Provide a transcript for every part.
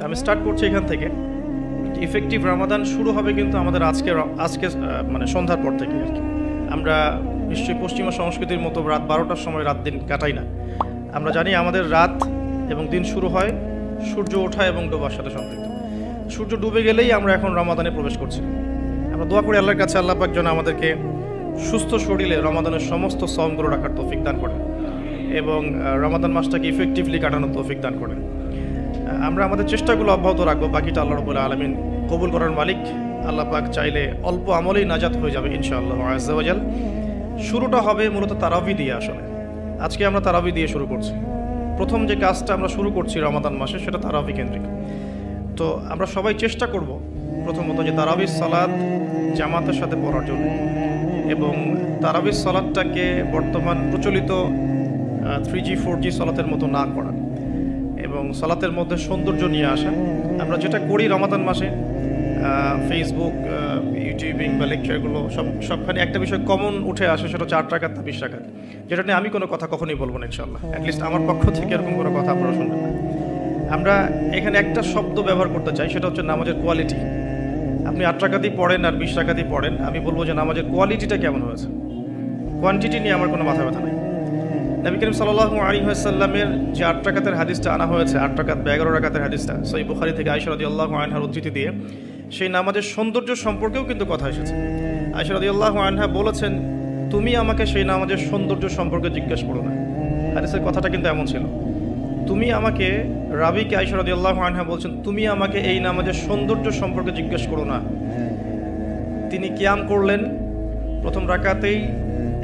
আমি স্টার্ট করছি এখান থেকে। ইফেক্টিভ রমাদান শুরু হবে কিন্তু আমাদের আজকে মানে সন্ধ্যার পর থেকে আর কি। আমরা নিশ্চয়ই পশ্চিমা সংস্কৃতির মতো রাত 12টার সময় রাত দিন কাটাই না। আমরা জানি আমাদের রাত এবং দিন শুরু হয় সূর্য ওঠা এবং ডোবার সাথে সম্পৃক্ত। সূর্য ডুবে গেলেই আমরা এখন রমাদানে প্রবেশ করছি। আমরা দোয়া করি আল্লাহর কাছে, আল্লাহ পাক যেন আমাদেরকে সুস্থ শরীরে রমাদানের সমস্ত সওমগুলো রাখার তৌফিক দান করেন এবং রমাদান মাসটাকে ইফেক্টিভলি কাটানোর তৌফিক দান করেন। আমরা আমাদের চেষ্টাগুলো অব্যাহত রাখবো, বাকিটা আল্লাহ রাব্বুল আলামিন কবুল করার মালিক। আল্লাহ পাক চাইলে অল্প আমলেই নাজাত হয়ে যাবে ইনশাআল্লাহ আযজা ওয়া জাল। শুরুটা হবে মূলত তারাবি দিয়ে। আসলে আজকে আমরা তারাবি দিয়ে শুরু করছি। প্রথম যে কাজটা আমরা শুরু করছি রমাদান মাসে সেটা তারাবি কেন্দ্রিক। তো আমরা সবাই চেষ্টা করব প্রথমত যে তারাবির সালাত জামাতের সাথে পড়ার জন্য এবং তারাবির সালাতটাকে বর্তমান প্রচলিত 3G 4G সালাতের মতো না করা এবং সালাতের মধ্যে সৌন্দর্য নিয়ে আসা। আমরা যেটা করি রমাদান মাসে ফেসবুক, ইউটিউবিং বা লেকচারগুলো সবখানে একটা বিষয় কমন উঠে আসে, সেটা 4 রাকাত না 20 রাকাত, যেটা নিয়ে আমি কোনো কথা কখনোই বলবো না ইনশাআল্লাহ। অ্যাটলিস্ট আমার পক্ষ থেকে এরকম কোনো কথা আপনারা শুনবেন না। আমরা এখানে একটা শব্দ ব্যবহার করতে চাই, সেটা হচ্ছে নামাজের কোয়ালিটি। আপনি 8 রাকাতই পড়েন আর 20 রাকাতই পড়েন, আমি বলবো যে নামাজের কোয়ালিটিটা কেমন হয়েছে। কোয়ান্টিটি নিয়ে আমার কোনো মাথা ব্যথা নেই। নবী করিম সাল্লাল্লাহু আলাইহি ওয়াসাল্লামের যে 8 রাকাতের হাদিসটা আনা হয়েছে, 8 রাকাত বা 11 রাকাতের হাদিসটা সহিহ বুখারী থেকে আয়েশা রাদিয়াল্লাহু আনহার উদ্ধৃতি দিয়ে, সেই নামাজের সৌন্দর্য সম্পর্কেও কিন্তু কথা এসেছে। আয়েশা রাদিয়াল্লাহু আনহা বলেছেন, তুমি আমাকে সেই নামাজের সৌন্দর্য সম্পর্কে জিজ্ঞেস করো না। হাদিসের কথাটা কিন্তু এমন ছিল, তুমি আমাকে, রাবিকে আয়েশা রাদিয়াল্লাহু আনহা বলছেন, তুমি আমাকে এই নামাজের সৌন্দর্য সম্পর্কে জিজ্ঞেস করো না। তিনি কিয়াম করলেন, প্রথম রাকাতেই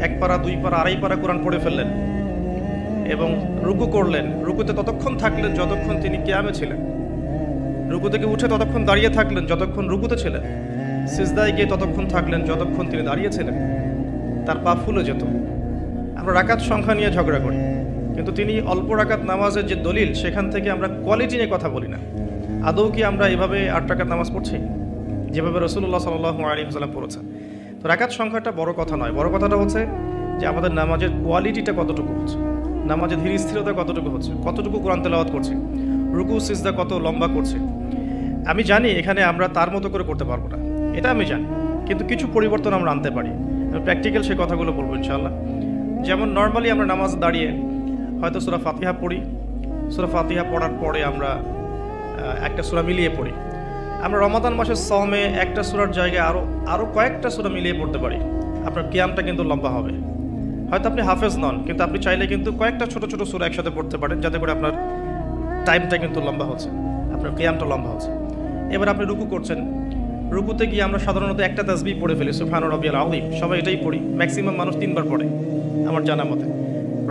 1 পারা 2 পারা 2.5 পারা কোরআন পড়ে ফেললেন এবং রুকু করলেন। রুকুতে ততক্ষণ থাকলেন যতক্ষণ তিনি কিয়ামে ছিলেন। রুকু থেকে উঠে ততক্ষণ দাঁড়িয়ে থাকলেন যতক্ষণ রুকুতে ছিলেন। সিজদায় গিয়ে ততক্ষণ থাকলেন যতক্ষণ তিনি দাঁড়িয়েছিলেন। তার পা ফুলে যেত। আমরা রাকাত সংখ্যা নিয়ে ঝগড়া করি, কিন্তু তিনি অল্প রাকাত নামাজের যে দলিল, সেখান থেকে আমরা কোয়ালিটি নিয়ে কথা বলি না। আদৌ কি আমরা এভাবে 8 রাকাত নামাজ পড়ছি যেভাবে রাসূলুল্লাহ সাল্লাল্লাহু আলাইহি ওয়াসাল্লাম পড়েছেন? তো রাকাত সংখ্যাটা বড় কথা নয়, বড় কথাটা হচ্ছে যে আমাদের নামাজের কোয়ালিটিটা কতটুকু হচ্ছে, নামাজের ধীর স্থিরতা কতটুকু হচ্ছে, কতটুকু কোরআন তেলাওয়াত করছি, রুকু সিজদা কত লম্বা করছে। আমি জানি এখানে আমরা তার মতো করে করতে পারবো না, এটা আমি জানি, কিন্তু কিছু পরিবর্তন আমরা আনতে পারি। প্র্যাকটিক্যাল সেই কথাগুলো বলবো ইনশাআল্লাহ। যেমন নর্মালি আমরা নামাজ দাঁড়িয়ে হয়তো সূরা ফাতিহা পড়ি, সূরা ফাতিহা পড়ার পরে আমরা একটা সূরা মিলিয়ে পড়ি। আমরা রমাদান মাসের সওমে একটা সূরার জায়গায় আরও কয়েকটা সূরা মিলিয়ে পড়তে পারি। আপনার কিয়ামটা কিন্তু লম্বা হবে। হয়তো আপনি হাফেজ নন, কিন্তু আপনি চাইলে কিন্তু কয়েকটা ছোট ছোট সূরা একসাথে পড়তে পারেন, যাতে করে আপনার টাইমটা কিন্তু লম্বা হচ্ছে, আপনার কিয়ামটা লম্বা হচ্ছে। এবার আপনি রুকু করছেন, রুকুতে গিয়ে আমরা সাধারণত একটা তাসবিহ পড়ে ফেলি, সুবহান রাব্বিয়াল আযীম, সবাই এটাই পড়ি। ম্যাক্সিমাম মানুষ 3 বার পড়ে আমার জানা মতে।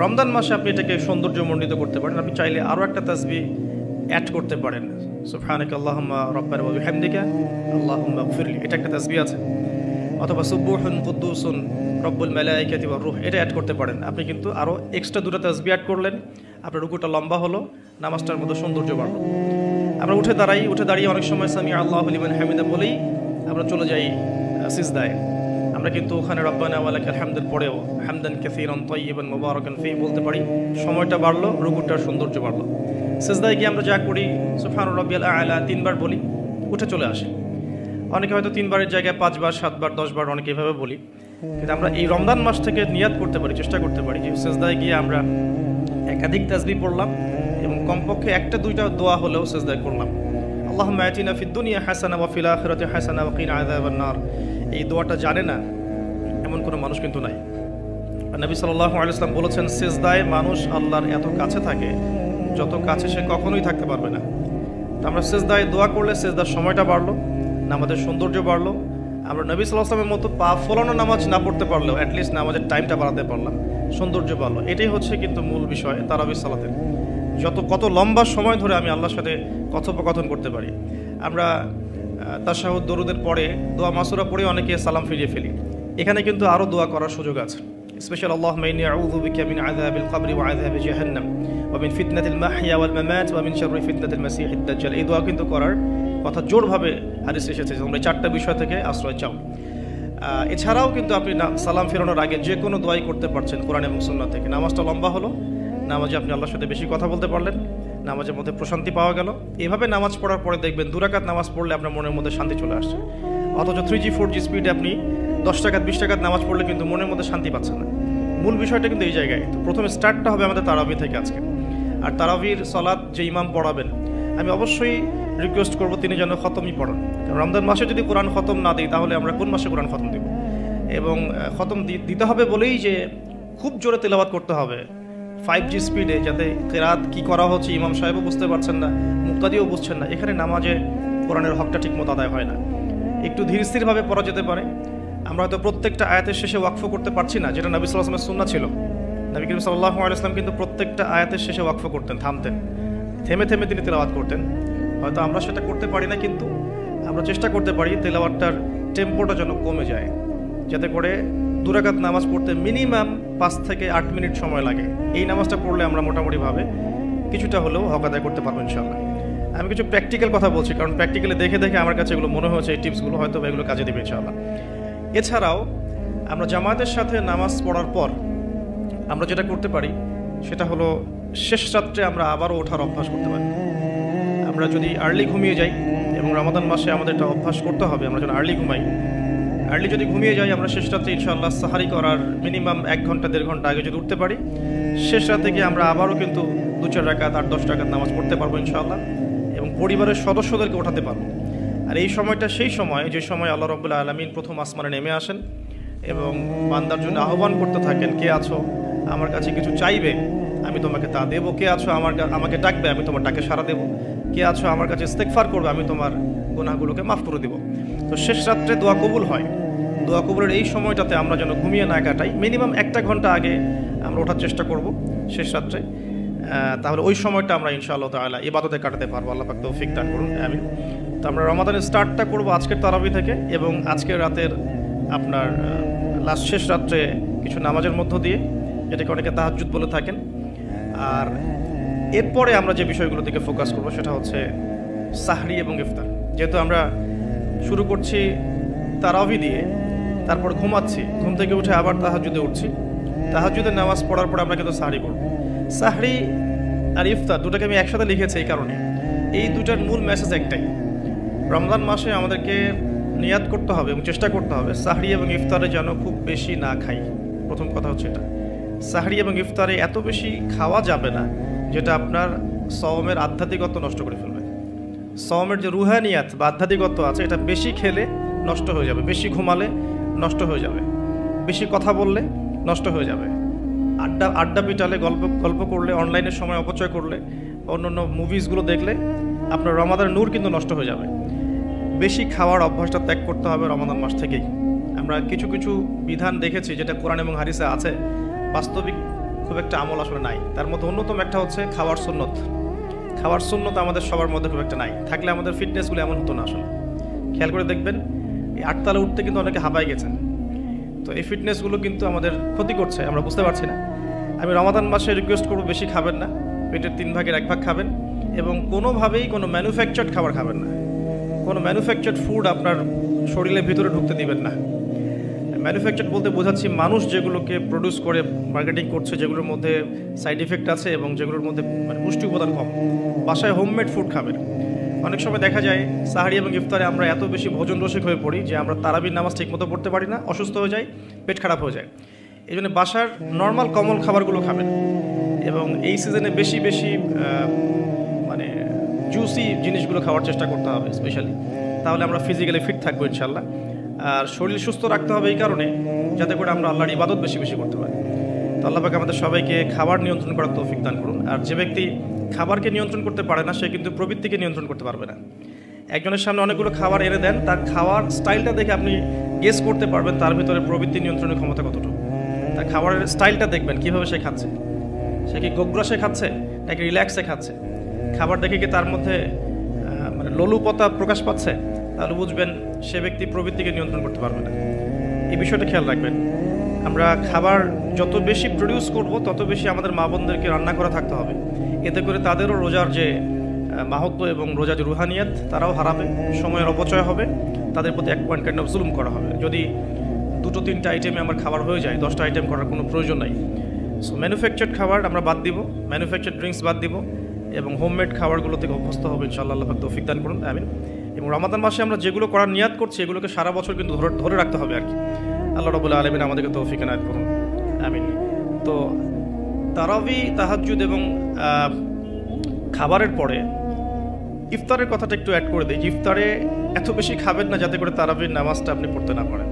রমজান মাসে আপনি এটাকে সৌন্দর্যমণ্ডিত করতে পারেন। আপনি চাইলে আরও একটা তাসবিহ অ্যাড করতে পারেন, সুবহানাকা আল্লাহুম্মা রাব্বানা ওয়া বিহামদিকা আল্লাহুম্মা গফিরলি, এটা একটা তাসবিহ আছে। অথবা সুবহুন কুদ্দুসুন রব্বুল মালাইকাতি ওয়ার রূহ, এটা অ্যাড করতে পারেন। আপনি কিন্তু আরও এক্সট্রা 2টা তাসবিহ অ্যাড করলেন, আপনার রুকুটা লম্বা হলো, নামাজটার মধ্যে সৌন্দর্য বাড়লো। আমরা উঠে দাঁড়িয়ে অনেক সময় সামি আল্লাহু লিমান হামিদা বলেই আমরা চলে যাই সিজদায়। আমরা কিন্তু ওখানে রব্বানা ওয়া লাকাল হামদুর পরেও হামদান কাসীরান তাইয়িবান মুবারাকান ফি বলতে পারি। সময়টা বাড়লো, রুকুটার সৌন্দর্য বাড়লো। সিজদায় গিয়ে আমরা যা করি সুবহান রাব্বিয়াল আ'লা 3 বার বলি, উঠে চলে আসি। অনেকে হয়তো 3 বারের জায়গায় 5 বার 7 বার 10 বার অনেকে এভাবে বলি। কিন্তু আমরা এই রমজান মাস থেকে নিয়াত করতে পারি, চেষ্টা করতে পারি যে সিজদায় গিয়ে আমরা একাধিক তাসবিহ পড়লাম এবং কমপক্ষে 1-2টা দোয়া হলেও সিজদায় করলাম। আল্লাহুম্মা আতিনা ফিদ দুনিয়া হাসানা ওয়া ফিল আখিরাতি হাসানা ওয়া কিনা আযাবান নার। এই দোয়াটা জানে না এমন কোনো মানুষ কিন্তু নাই। নবী সাল্লাল্লাহু আলাইহি ওয়াসাল্লাম বলেছেন, সিজদায় মানুষ আল্লাহর এত কাছে থাকে যত কাছে সে কখনোই থাকতে পারবে না। তো আমরা সিজদায় দোয়া করলে সিজদার সময়টা বাড়লো, নামাজের সৌন্দর্য বাড়লো। আমরা নবী সাল্লাল্লাহু আলাইহি ওয়াসাল্লামের মতো পা ফোলানো নামাজ না পড়তে পারলেও অ্যাটলিস্ট নামাজের টাইমটা বাড়াতে পারলাম, সৌন্দর্য বাড়লো। এটাই হচ্ছে কিন্তু মূল বিষয় তারাবির সালাতের। কত লম্বা সময় ধরে আমি আল্লাহর সাথে কথোপকথন করতে পারি। আমরা তাশাহুদ দরুদের পরে দোয়া মাসুরা পড়ে অনেকে সালাম ফিরিয়ে ফেলি। এখানে কিন্তু আরও দোয়া করার সুযোগ আছে। স্পেশাল আল্লাহুম্মা ইন্নী আউযু বিকা মিন আযাবিল কবরি ওয়া আযাবি জাহান্নাম ওয়া মিন ফিতনাতিল মাহইয়া ওয়াল মামাত ওয়া মিন শাররি ফিতনাতিল মাসীহিদ দাজ্জাল। এই দোয়া কিন্তু করার কথা জোরভাবে হাদিসে এসেছে, তোমরা 4টা বিষয় থেকে আশ্রয় চাও। এছাড়াও কিন্তু আপনি সালাম ফেরানোর আগে যে কোনো দোয়াই করতে পারছেন কোরআন এবং সুন্নাহ থেকে। নামাজটা লম্বা হলো, নামাজে আপনি আল্লাহর সাথে বেশি কথা বলতে পারলেন, নামাজের মধ্যে প্রশান্তি পাওয়া গেল। এভাবে নামাজ পড়ার পরে দেখবেন 2 রাকাত নামাজ পড়লে আপনার মনের মধ্যে শান্তি চলে আসছে। অথচ 3G 4G স্পিডে আপনি 10 রাকাত 20 রাকাত নামাজ পড়লে কিন্তু মনের মধ্যে শান্তি পাচ্ছেন না। মূল বিষয়টা কিন্তু এই জায়গায়। তো প্রথমে স্টার্টটা হবে আমাদের তারাবি থেকে আজকে। আর তারাবির সালাত যে ইমাম পড়াবেন, আমি অবশ্যই রিকোয়েস্ট করব তিনি যেন খতমই পড়ান। কারণ রমজান মাসে যদি কোরআন খতম না দিই তাহলে আমরা কোন মাসে কোরআন খতম দেব? এবং খতম দিতে হবে বলেই যে খুব জোরে তেলাওয়াত করতে হবে 5G স্পিডে, যাতে কেরাত কি করা হচ্ছে ইমাম সাহেবও বুঝতে পারছেন না, মুক্তাদিও বুঝছেন না। এখানে নামাজে কোরআনের হকটা ঠিকমতো আদায় হয় না। একটু ধীর স্থিরভাবে পড়া যেতে পারে। আমরা হয়তো প্রত্যেকটা আয়াতের শেষে ওয়াকফ করতে পারছি না, যেটা নবী সাল্লাল্লাহু আলাইহি ওয়াসাল্লামের সুন্নাহ ছিল। নবী করিম সাল্লাল্লাহু আলাইহি ওয়াসাল্লাম কিন্তু প্রত্যেকটা আয়াতের শেষে ওয়াকফ করতেন, থামতেন, থেমে থেমে তিনি তেলাওয়াত করতেন। হয়তো আমরা সেটা করতে পারি না, কিন্তু আমরা চেষ্টা করতে পারি তেলাওয়াতটার টেম্পোটা যেন কমে যায়, যাতে করে 2 রাকাত নামাজ পড়তে মিনিমাম 5 থেকে 8 মিনিট সময় লাগে। এই নামাজটা পড়লে আমরা মোটামুটিভাবে কিছুটা হলেও হক আদায় করতে পারবো ইনশাআল্লাহ। আমি কিছু প্র্যাকটিক্যাল কথা বলছি, কারণ প্র্যাকটিক্যালি দেখে দেখে আমার কাছে এগুলো মনে হয়েছে, এই টিপসগুলো হয়তো এগুলো কাজে দেবে ইনশাআল্লাহ। এছাড়াও আমরা জামাতের সাথে নামাজ পড়ার পর আমরা যেটা করতে পারি সেটা হলো শেষ রাত্রে আমরা আবারও ওঠার অভ্যাস করতে পারি। আমরা যদি আর্লি ঘুমিয়ে যাই, এবং রমাদান মাসে আমাদের একটা অভ্যাস করতে হবে, আমরা যেন আর্লি ঘুমাই। আর্লি যদি ঘুমিয়ে যাই আমরা শেষ রাত্রে ইনশাআল্লাহ সাহারি করার মিনিমাম 1 ঘন্টা 1.5 ঘন্টা আগে যদি উঠতে পারি, শেষ রাতে গিয়ে আমরা আবারও কিন্তু 2-4 রাকাত 8-10 রাকাত নামাজ পড়তে পারবো ইনশাআল্লাহ, এবং পরিবারের সদস্যদেরকে ওঠাতে পারবো। আর এই সময়টা সেই সময় যে সময় আল্লাহ রাব্বুল আলামিন প্রথম আসমানে নেমে আসেন এবং বান্দার জন্য আহ্বান করতে থাকেন, কে আছো আমার কাছে কিছু চাইবে আমি তোমাকে তা দেবো, কে আছো আমাকে ডাকবে আমি তোমার ডাকে সাড়া দেবো, কে আছো আমার কাছে ইস্তেগফার করবে আমি তোমার গুনাহগুলোকে মাফ করে দেবো। তো শেষ রাত্রে দোয়া কবুল হয়। দোয়া কবুলের এই সময়টাতে আমরা যেন ঘুমিয়ে না কাটাই, মিনিমাম 1 ঘন্টা আগে আমরা ওঠার চেষ্টা করব শেষ রাত্রে। তাহলে ওই সময়টা আমরা ইনশাআল্লাহ তাআলা ইবাদতে কাটাতে পারবো। আল্লাহ পাক তৌফিক দান করুন, আমিন। তো আমরা রমাদানের স্টার্টটা করব আজকের তারাবি থেকে, এবং আজকের রাতের আপনার শেষ রাত্রে কিছু নামাজের মধ্য দিয়ে, যেটাকে অনেকে তাহাজ্জুদ বলে থাকেন। আর এরপরে আমরা যে বিষয়গুলো দিকে ফোকাস করব সেটা হচ্ছে সাহরি এবং ইফতার। যেহেতু আমরা শুরু করছি তারাবি দিয়ে, তারপর ঘুমাচ্ছি, ঘুম থেকে উঠে আবার তাহাজ্জুদে উঠছি, তাহাজ্জুদের নামাজ পড়ার পর আমরা কিন্তু সাহরি করব। সাহরি আর ইফতার দুটাকে আমি একসাথে লিখেছি এই কারণে, এই দুটার মূল মেসেজ একটাই। রমজান মাসে আমাদেরকে নিয়াত করতে হবে এবং চেষ্টা করতে হবে সাহরি এবং ইফতারে যেন খুব বেশি না খাই। প্রথম কথা হচ্ছে এটা, সাহরি এবং ইফতারে এত বেশি খাওয়া যাবে না যেটা আপনার সওমের আধ্যাত্মিকত্ব নষ্ট করে ফেলবে। সওমের যে রুহানিয়াত বা আধ্যাত্মিকত্ব আছে এটা বেশি খেলে নষ্ট হয়ে যাবে, বেশি ঘুমালে নষ্ট হয়ে যাবে, বেশি কথা বললে নষ্ট হয়ে যাবে, আড্ডা পিটালে, গল্প করলে, অনলাইনের সময় অপচয় করলে, অন্যান্য মুভিজগুলো দেখলে আপনার রমাদানের নূর কিন্তু নষ্ট হয়ে যাবে। বেশি খাওয়ার অভ্যাসটা ত্যাগ করতে হবে রমাদান মাস থেকেই। আমরা কিছু কিছু বিধান দেখেছি যেটা কোরআন এবং হাদিসে আছে, বাস্তবিক খুব একটা আমল আসলে নাই। তার মধ্যে অন্যতম একটা হচ্ছে খাওয়ার সুন্নত। খাওয়ার সুন্নত আমাদের সবার মধ্যে খুব একটা নাই, থাকলে আমাদের ফিটনেসগুলো এমন হতো না আসলে। খেয়াল করে দেখবেন এই 8 তলা উঠতে কিন্তু অনেকে হাঁপায় গেছেন। তো এই ফিটনেসগুলো কিন্তু আমাদের ক্ষতি করছে, আমরা বুঝতে পারছি না। আমি রমাদান মাসে রিকোয়েস্ট করবো বেশি খাবেন না, পেটের 3 ভাগের 1 ভাগ খাবেন, এবং কোনোভাবেই কোনো ম্যানুফ্যাকচার্ড খাবার খাবেন না। কোনো ম্যানুফ্যাকচার্ড ফুড আপনার শরীরের ভিতরে ঢুকতে দিবেন না। ম্যানুফ্যাকচার্ড বলতে বোঝাচ্ছি মানুষ যেগুলোকে প্রডিউস করে মার্কেটিং করছে, যেগুলোর মধ্যে সাইড ইফেক্ট আছে এবং যেগুলোর মধ্যে পুষ্টি উপাদান কম। বাসায় হোমমেড ফুড খাবেন। অনেক সময় দেখা যায় সাহারি এবং ইফতারে আমরা এত বেশি ভোজন রসিক হয়ে পড়ি যে আমরা তারাবির নামাজ ঠিকমতো পড়তে পারি না, অসুস্থ হয়ে যাই, পেট খারাপ হয়ে যায়। এই জন্য বাসার নর্মাল কমন খাবারগুলো খাবেন, এবং এই সিজনে বেশি বেশি মানে জুসি জিনিসগুলো খাওয়ার চেষ্টা করতে হবে স্পেশালি, তাহলে আমরা ফিজিক্যালি ফিট থাকবো ইনশাল্লাহ। আর শরীর সুস্থ রাখতে হবে এই কারণে যাতে করে আমরা আল্লাহর ইবাদত বেশি বেশি করতে পারি। তো আল্লাহ পাক আমাদের সবাইকে খাবার নিয়ন্ত্রণ করার তৌফিক দান করুন। আর যে ব্যক্তি খাবারকে নিয়ন্ত্রণ করতে পারে না সে কিন্তু প্রবৃত্তিকে নিয়ন্ত্রণ করতে পারবে না। একজনের সামনে অনেকগুলো খাবার এনে দেন, তার খাওয়ার স্টাইলটা দেখে আপনি গেস করতে পারবেন তার ভিতরে প্রবৃত্তি নিয়ন্ত্রণের ক্ষমতা কতটুকু। তার খাবারের স্টাইলটা দেখবেন কীভাবে সে খাচ্ছে, সে কি গোগ্রাসে খাচ্ছে নাকি রিল্যাক্সে খাচ্ছে, খাবার দেখে কি তার মধ্যে মানে লোলুপতা প্রকাশ পাচ্ছে, তাহলে বুঝবেন সে ব্যক্তি প্রবৃত্তিকে নিয়ন্ত্রণ করতে পারবে না। এই বিষয়টা খেয়াল রাখবেন। আমরা খাবার যত বেশি প্রডিউস করব তত বেশি আমাদের মা বোনদেরকে রান্না করা থাকতে হবে, এতে করে তাদেরও রোজার যে মাহাত্ম্য এবং রোজার যে রুহানিয়াত তারাও হারাবে, সময়ের অপচয় হবে, তাদের প্রতি এক পয়েন্ট কাইন্ড অফ জুলুম করা হবে। যদি 2-3টা আইটেমে আমার খাবার হয়ে যায়, 10টা আইটেম করার কোনো প্রয়োজন নাই। সো ম্যানুফ্যাকচার্ড খাবার আমরা বাদ দিব, ম্যানুফ্যাকচার্ড ড্রিঙ্কস বাদ দিব, এবং হোমমেড খাবারগুলো থেকে অভ্যস্ত হবে ইনশাআল্লাহ। আল্লাহ পাক তৌফিক দান করুন, আমিন। এবং রমাদান মাসে আমরা যেগুলো করার নিয়াত করছি এগুলোকে সারা বছর কিন্তু ধরে রাখতে হবে আর কি। আল্লাহ রাব্বুল আলামিন আমাদেরকে তৌফিক এনায়েত করুন, আমিন। তো তারাবি, তাহাজ্জুদ এবং খাবারের পরে ইফতারের কথাটা একটু অ্যাড করে দিই। ইফতারে এত বেশি খাবেন না যাতে করে তারাবির নামাজটা আপনি পড়তে না পারেন।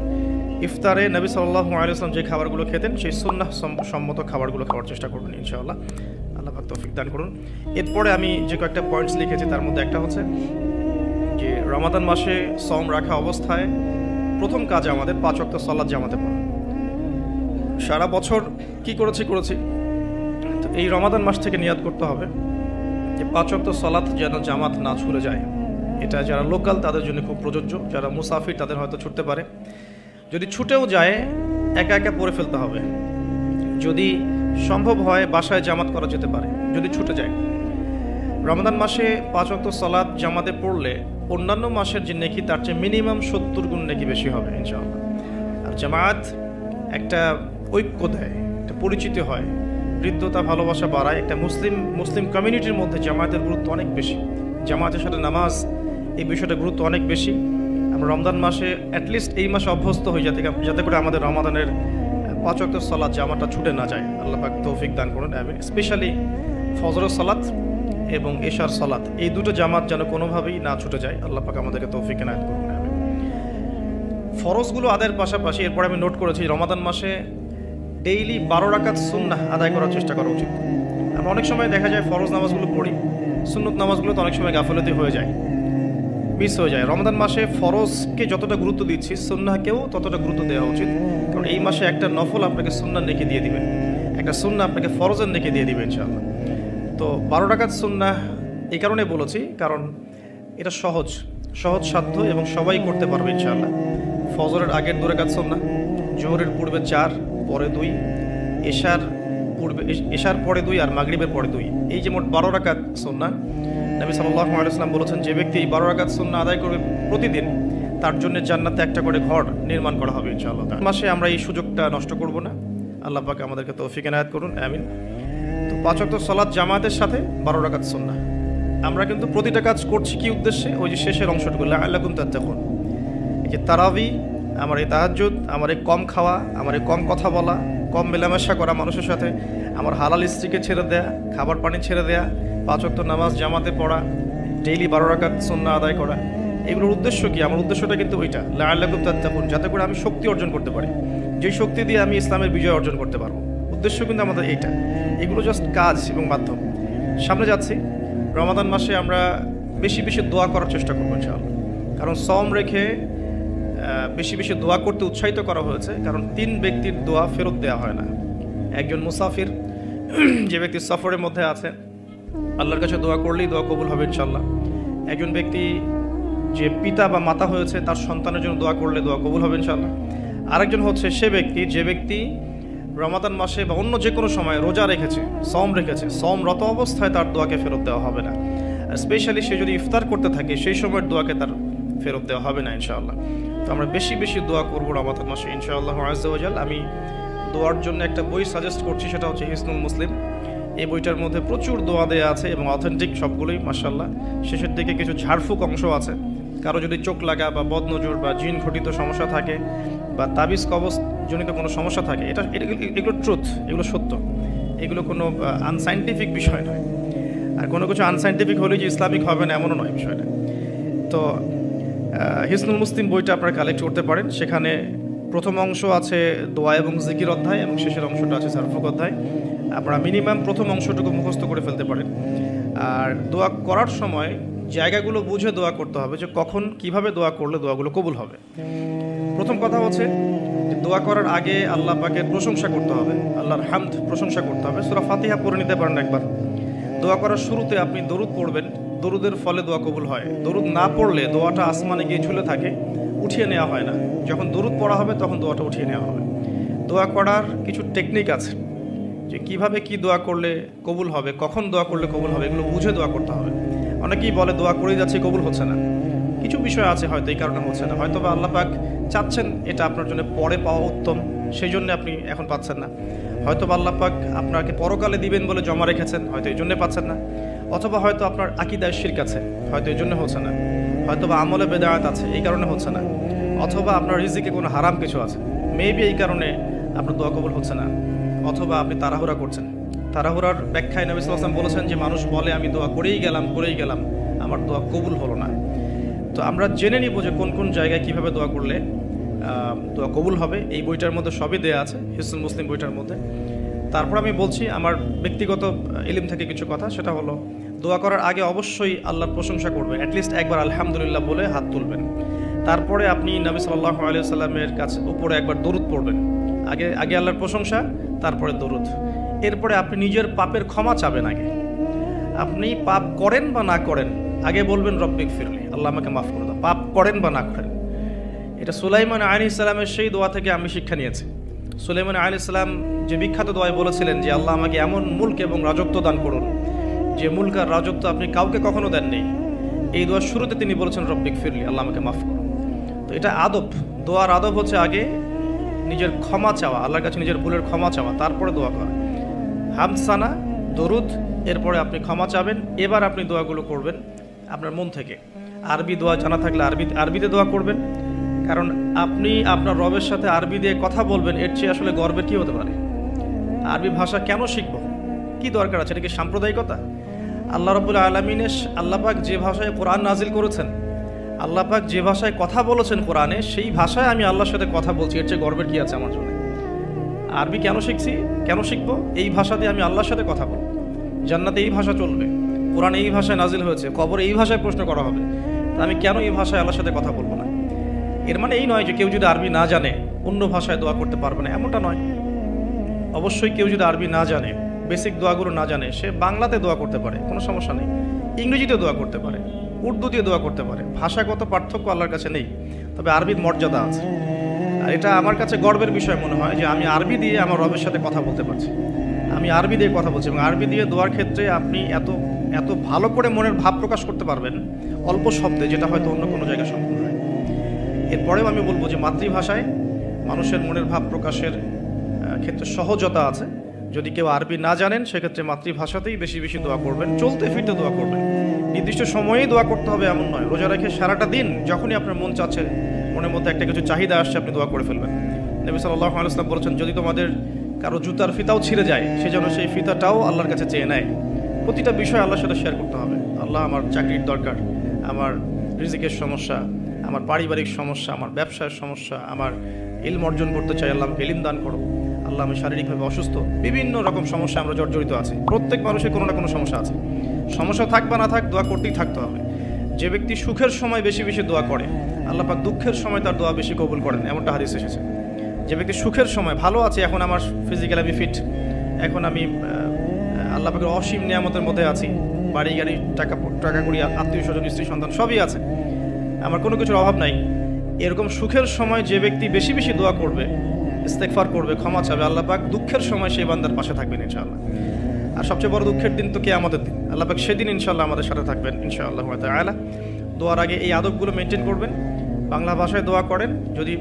ইফতারে নবী সাল্লাল্লাহু আলাইহি ওয়াসাল্লাম যে খাবারগুলো খেতেন সেই সুন্নাহ সম্মত খাবারগুলো খাওয়ার চেষ্টা করবেন ইনশাআল্লাহ। আল্লাহ পাক তৌফিক দান করুন। এরপরে আমি যে কয়েকটা পয়েন্টস লিখেছি তার মধ্যে একটা হচ্ছে যে রমাদান মাসে সওম রাখা অবস্থায় প্রথম কাজ আমাদের 5 ওয়াক্ত সালাত জামাতে পড়া। সারা বছর কি করেছি তো এই রমাদান মাস থেকে নিয়াত করতে হবে যে 5 ওয়াক্ত সালাত যেন জামাত না ছুটে যায়। এটা যারা লোকাল তাদের জন্য খুব প্রযোজ্য, যারা মুসাফির তাদের হয়তো ছুটতে পারে। যদি ছুটেও যায় একা একা পড়ে ফেলতে হবে। যদি সম্ভব হয় বাসায় জামাত করা যেতে পারে যদি ছুটে যায়। রমাদান মাসে 5 ওয়াক্ত সালাত জামাতে পড়লে অন্যান্য মাসের যে নেকি তার চেয়ে মিনিমাম 70 গুণ নেকি বেশি হবে ইনশাআল্লাহ। আর জামাত একটা ঐক্য দেয়, একটা পরিচিতি হয়, হৃদ্যতা ভালোবাসা বাড়ায়। একটা মুসলিম কমিউনিটির মধ্যে জামায়াতের গুরুত্ব অনেক বেশি। জামায়াতের সাথে নামাজ এই বিষয়টা গুরুত্ব অনেক বেশি। আমরা রমজান মাসে অ্যাটলিস্ট এই মাসে অভ্যস্ত হই যাতে করে আমাদের রমাদানের 5 ওয়াক্ত সালাত জামাটা ছুটে না যায়। আল্লাহ পাক তৌফিক দান করুন, আমিন। স্পেশালি ফজরের সালাত এবং এশার সালাত এই দুটো জামাত যেন কোনোভাবেই না ছুটে যায়। আল্লাহ পাক আমাদেরকে তৌফিক এনায়েত করুন, আমিন। ফরজগুলো আদায়ের পাশাপাশি এরপরে আমি নোট করেছি রমাদান মাসে ডেইলি 12 রাকাত সুন্নাহ আদায় করার চেষ্টা করা উচিত। আমরা অনেক সময় দেখা যায় ফরজ নামাজগুলো পড়ি, সুন্নত নামাজগুলো তো অনেক সময় গাফলতি হয়ে যায়, মিস হয়ে যায়। রমাদান মাসে ফরজকে যতটা গুরুত্ব দিচ্ছি সুন্নাহকেও ততটা গুরুত্ব দেওয়া উচিত। কারণ এই মাসে একটা নফল আপনাকে সুন্নাহ নেকি দিয়ে দিবে, একটা সুন্নাহ আপনাকে ফরজের নেকি দিয়ে দিবে ইনশাআল্লাহ। তো 12 রাকাত সুন্নাহ এই কারণে বলেছি কারণ এটা সহজ সাধ্য এবং সবাই করতে পারবে ইনশাআল্লাহ। ফজরের আগের 2 রাকাত সুন্নাহ, জোহরের পূর্বে 4 পরে 2, এশার পরে 2 আর মাগরিবের পরে 2, এই যে মোট 12 রাকাত সুন্নাহ। নবী সাল্লাল্লাহু আলাইহি ওয়াসাল্লাম বলেছেন যে ব্যক্তি এই 12 রাকাত সুন্নাহ আদায় করবে প্রতিদিন তার জন্য জান্নাতে একটা করে ঘর নির্মাণ করা হবে ইনশাআল্লাহ। মাসে আমরা এই সুযোগটা নষ্ট করব না। আল্লাহ পাক আমাদেরকে তৌফিক এনায়েত করুন, আমিন। তো 5 ওয়াক্ত সালাত জামাতের সাথে 12 রাকাত সুন্নাহ। আমরা কিন্তু প্রতিটা কাজ করছি কি উদ্দেশ্যে? ওই যে শেষের অংশটুকু লাআল্লাকুম তাত্তাকুন। এই যে তারাবি, আমার এই তাহাজ্জুদ, আমার এই কম খাওয়া, আমার এই কম কথা বলা, কম মেলামেশা করা মানুষের সাথে, আমার হালাল স্ত্রীকে ছেড়ে দেয়া, খাবার পানি ছেড়ে দেয়া, 5 ওয়াক্ত নামাজ জামাতে পড়া, ডেইলি 12 রাকাত সুন্নাহ আদায় করা, এগুলোর উদ্দেশ্য কি? আমার উদ্দেশ্যটা কিন্তু ওইটা, লাআল্লাকুম তাত্তাকুন, যাতে করে আমি শক্তি অর্জন করতে পারি, যেই শক্তি দিয়ে আমি ইসলামের বিজয় অর্জন করতে পারবো। উদ্দেশ্য কিন্তু আমাদের এইটা। এগুলো জাস্ট কাজ এবং মাধ্যম। সামনে যাচ্ছি, রমাদান মাসে আমরা বেশি বেশি দোয়া করার চেষ্টা করবো ইনশাআল্লাহ। কারণ সওম রেখে বেশি বেশি দোয়া করতে উৎসাহিত করা হয়েছে। কারণ 3 ব্যক্তির দোয়া ফেরত দেওয়া হয় না। একজন মুসাফির, যে ব্যক্তি সফরের মধ্যে আছে, আল্লাহর কাছে দোয়া করলেই দোয়া কবুল হবে ইনশাআল্লাহ। একজন ব্যক্তি যে পিতা বা মাতা হয়েছে তার সন্তানের জন্য দোয়া করলে দোয়া কবুল হবে ইনশাআল্লাহ। আরেকজন হচ্ছে সে ব্যক্তি যে ব্যক্তি রমাদান মাসে বা অন্য যে কোনো সময় রোজা রেখেছে, সওমরত অবস্থায় তার দোয়াকে ফেরত দেওয়া হবে না। আর স্পেশালি সে যদি ইফতার করতে থাকে সেই সময়ের দোয়াকে তার ফেরত দেওয়া হবে না ইনশাআল্লাহ। তো আমরা বেশি বেশি দোয়া করবো রমাদান মাসে ইনশাআল্লাহ আযজা ওয়া জাল। আমি দোয়ার জন্য একটা বই সাজেস্ট করছি, সেটা হচ্ছে হিসনুল মুসলিম। এই বইটার মধ্যে প্রচুর দোয়া দেয়া আছে এবং অথেন্টিক সবগুলোই মাশাআল্লাহ। শেষের দিকে কিছু ঝাড়ফুঁক অংশ আছে। কারো যদি চোখ লাগা বা বদনজর বা জিন ঘটিত সমস্যা থাকে বা তাবিজ কবজ জনিত কোনো সমস্যা থাকে, এগুলো ট্রুথ, এগুলো সত্য, এগুলো কোনো আনসাইন্টিফিক বিষয় নয়। আর কোনো কিছু আনসাইন্টিফিক হলেই যে ইসলামিক হবে না এমনও নয় বিষয়টা। তো হিসনুল মুসলিম বইটা আপনারা কালেক্ট করতে পারেন। সেখানে প্রথম অংশ আছে দোয়া এবং জিকির অধ্যায় এবং শেষের অংশটা আছে ঝাড়ফুঁক অধ্যায়। আপনারা মিনিমাম প্রথম অংশটুকু মুখস্থ করে ফেলতে পারেন। আর দোয়া করার সময় জায়গাগুলো বুঝে দোয়া করতে হবে, যে কখন কিভাবে দোয়া করলে দোয়াগুলো কবুল হবে। প্রথম কথা হচ্ছে দোয়া করার আগে আল্লাহ পাকের প্রশংসা করতে হবে, আল্লাহর হামদ প্রশংসা করতে হবে। সূরা ফাতিহা পড়ে নিতে পারেন একবার। দোয়া করার শুরুতে আপনি দরুদ পড়বেন, দরুদের ফলে দোয়া কবুল হয়। দরুদ না পড়লে দোয়াটা আসমানে গিয়ে ঝুলে থাকে, উঠিয়ে নেওয়া হয় না। যখন দরুদ পড়া হবে তখন দোয়াটা উঠিয়ে নেওয়া হবে। দোয়া করার কিছু টেকনিক আছে, যে কিভাবে কি দোয়া করলে কবুল হবে, কখন দোয়া করলে কবুল হবে, এগুলো বুঝে দোয়া করতে হবে। অনেকেই বলে দোয়া করেই যাচ্ছে কবুল হচ্ছে না। কিছু বিষয় আছে হয়তো এই কারণে হচ্ছে না, হয়তো বা আল্লাহ পাক চাচ্ছেন এটা আপনার জন্য পরে পাওয়া উত্তম, সেই জন্য আপনি এখন পাচ্ছেন না। হয়তো বা আল্লাহ পাক আপনাকে পরকালে দিবেন বলে জমা রেখেছেন, হয়তো এই জন্যে পাচ্ছেন না। অথবা হয়তো আপনার আকীদায় শিরক আছে, হয়তো এই জন্য হচ্ছে না, হয়তো বা আমলে বেদায়াত আছে এই কারণে হচ্ছে না, অথবা আপনার রিজিকে কোনো হারাম কিছু আছে, মেবি এই কারণে আপনার দোয়া কবুল হচ্ছে না, অথবা আপনি তাড়াহুড়া করছেন। তাড়াহুড়ার ব্যাখ্যায় নবী সাল্লাল্লাহু আলাইহি ওয়াসাল্লাম বলেছেন যে মানুষ বলে আমি দোয়া করেই গেলাম আমার দোয়া কবুল হলো না। তো আমরা জেনে নিব যে কোন কোন জায়গায় কিভাবে দোয়া করলে দোয়া কবুল হবে। এই বইটার মধ্যে সবই দেয়া আছে, হিসনুল মুসলিম বইটার মধ্যে। তারপর আমি বলছি আমার ব্যক্তিগত ইলম থেকে কিছু কথা, সেটা হলো দোয়া করার আগে অবশ্যই আল্লাহর প্রশংসা করবেন, অ্যাটলিস্ট একবার আলহামদুলিল্লাহ বলে হাত তুলবেন। তারপরে আপনি নবী সাল্লাল্লাহু আলাইহি ওয়াসাল্লামের কাছে উপরে একবার দরুদ পড়বেন, আগে আল্লাহর প্রশংসা, তারপরে দরুদ। এরপরে আপনি নিজের পাপের ক্ষমা চাবেন। আগে আপনি পাপ করেন বা না করেন, আগে বলবেন রব্বিক ফিরলি, আল্লাহ আমাকে মাফ করে দাও, পাপ করেন বা না করেন। এটা সুলাইমান আলাইহিস সালামের সেই দোয়া থেকে আমি শিক্ষা নিয়েছি। সুলাইমান আলাইহিস সালাম যে বিখ্যাত দোয়ায় বলেছিলেন যে আল্লাহ আমাকে এমন মুলক এবং রাজত্ব দান করুন যে মুলক আর রাজত্ব আপনি কাউকে কখনো দেননি। এই দোয়ার শুরুতে তিনি বলেছেন রব্বিক ফিরলি, আল্লাহ আমাকে মাফ করুন। তো এটা আদব, দোয়ার আদব হচ্ছে আগে নিজের ক্ষমা চাওয়া, আল্লাহর কাছে নিজের ভুলের ক্ষমা চাওয়া, তারপরে দোয়া করা। হামসানা, দরুদ, এরপরে আপনি ক্ষমা চাবেন। এবার আপনি দোয়াগুলো করবেন আপনার মন থেকে। আরবি দোয়া জানা থাকলে আরবিতে দোয়া করবেন, কারণ আপনি আপনার রবের সাথে আরবি দিয়ে কথা বলবেন, এর চেয়ে আসলে গর্বের কী হতে পারে? আরবি ভাষা কেন শিখব, কি দরকার আছে? এটা কি সাম্প্রদায়িকতা? আল্লাহ রাব্বুল আলামিনের আল্লাহ পাক যে ভাষায় কোরআন নাজিল করেছেন, আল্লাহ পাক যে ভাষায় কথা বলেছেন কোরআনে, সেই ভাষায় আমি আল্লাহর সাথে কথা বলছি, এর চেয়ে গর্বের কী আছে আমার জন্য? আরবি কেন শিখছি, কেন শিখবো? এই ভাষা দিয়ে আমি আল্লাহর সাথে কথা বলবো। জান্নাতে এই ভাষা চলবে, কোরআন এই ভাষায় নাজিল হয়েছে, কবরে এই ভাষায় প্রশ্ন করা হবে, তা আমি কেন এই ভাষায় আল্লাহর সাথে কথা বলবো না? এর মানে এই নয় যে কেউ যদি আরবি না জানে অন্য ভাষায় দোয়া করতে পারবে না, এমনটা নয়। অবশ্যই কেউ যদি আরবি না জানে, বেসিক দোয়াগুলো না জানে, সে বাংলাতে দোয়া করতে পারে, কোনো সমস্যা নেই। ইংরেজিতে দোয়া করতে পারে, উর্দু দিয়ে দোয়া করতে পারে। ভাষাগত পার্থক্য আল্লাহর কাছে নেই, তবে আরবির মর্যাদা আছে। আর এটা আমার কাছে গর্বের বিষয় মনে হয় যে আমি আরবি দিয়ে আমার রবের সাথে কথা বলতে পারছি, আমি আরবি দিয়ে কথা বলছি। এবং আরবি দিয়ে দোয়ার ক্ষেত্রে আপনি এত ভালো করে মনের ভাব প্রকাশ করতে পারবেন অল্প শব্দে, যেটা হয়তো অন্য কোনো জায়গায় সম্ভব নয়। এরপরেও আমি বলবো যে মাতৃভাষায় মানুষের মনের ভাব প্রকাশের ক্ষেত্রে সহজতা আছে। যদি কেউ আরবি না জানেন, সেক্ষেত্রে মাতৃভাষাতেই বেশি বেশি দোয়া করবেন, চলতে ফিরতে দোয়া করবেন। নির্দিষ্ট সময়েই দোয়া করতে হবে এমন নয়, রোজা রেখে সারাটা দিন যখনই আপনার মন চাচ্ছে, মনের মধ্যে একটা কিছু চাহিদা আসছে, আপনি দোয়া করে ফেলবেন। নবী সাল্লাল্লাহু আলাইহি ওয়াসাল্লাম বলেছেন, যদি তোমাদের কারো জুতার ফিতাও ছিঁড়ে যায়, সে যেন সেই ফিতাটাও আল্লাহর কাছে চেয়ে নেয়। প্রতিটা বিষয় আল্লাহর সাথে শেয়ার করতে হবে। আল্লাহ, আমার চাকরির দরকার, আমার রিজিকের সমস্যা, আমার পারিবারিক সমস্যা, আমার ব্যবসার সমস্যা, আমার ইলম অর্জন করতে চাই, আল্লাহ আমাকে ইলম দান করো। আল্লাহ, আমি শারীরিকভাবে অসুস্থ, বিভিন্ন রকম সমস্যা আমরা জর্জরিত আছি। প্রত্যেক মানুষের কোনো না কোনো সমস্যা আছে, সমস্যা থাক বা না থাক, দোয়া করতেই থাকতে হবে। যে ব্যক্তি সুখের সময় বেশি বেশি দোয়া করে, আল্লাহ পাক দুঃখের সময় তার দোয়া বেশি কবুল করেন, এমনটা হাদিস এসেছে। যে ব্যক্তি সুখের সময় ভালো আছে, এখন আমার ফিজিক্যালি আমি ফিট, এখন আমি আল্লাহ পাকের অসীম নিয়ামতের মধ্যে আছি, বাড়ি গাড়ি টাকা করি, আত্মীয় স্বজন, স্ত্রী সন্তান সবই আছে, আমার কোনো কিছুর অভাব নাই, এরকম সুখের সময় যে ব্যক্তি বেশি বেশি দোয়া করবে, ইস্তেগফার করবে, ক্ষমা চাবে, আল্লাহ পাক দুঃখের সময় সেই বান্দার পাশে থাকবেন ইনশাআল্লাহ। আর সবচেয়ে বড় দুঃখের দিন তো কিয়ামতের দিন, আল্লাহ পাক সেদিন ইনশাআল্লাহ আমাদের সাথে থাকবেন ইনশাআল্লাহ তাআলা। দোয়ার আগে এই আদবগুলো মেনটেন করবেন, বাংলা ভাষায় দোয়া করেন যদি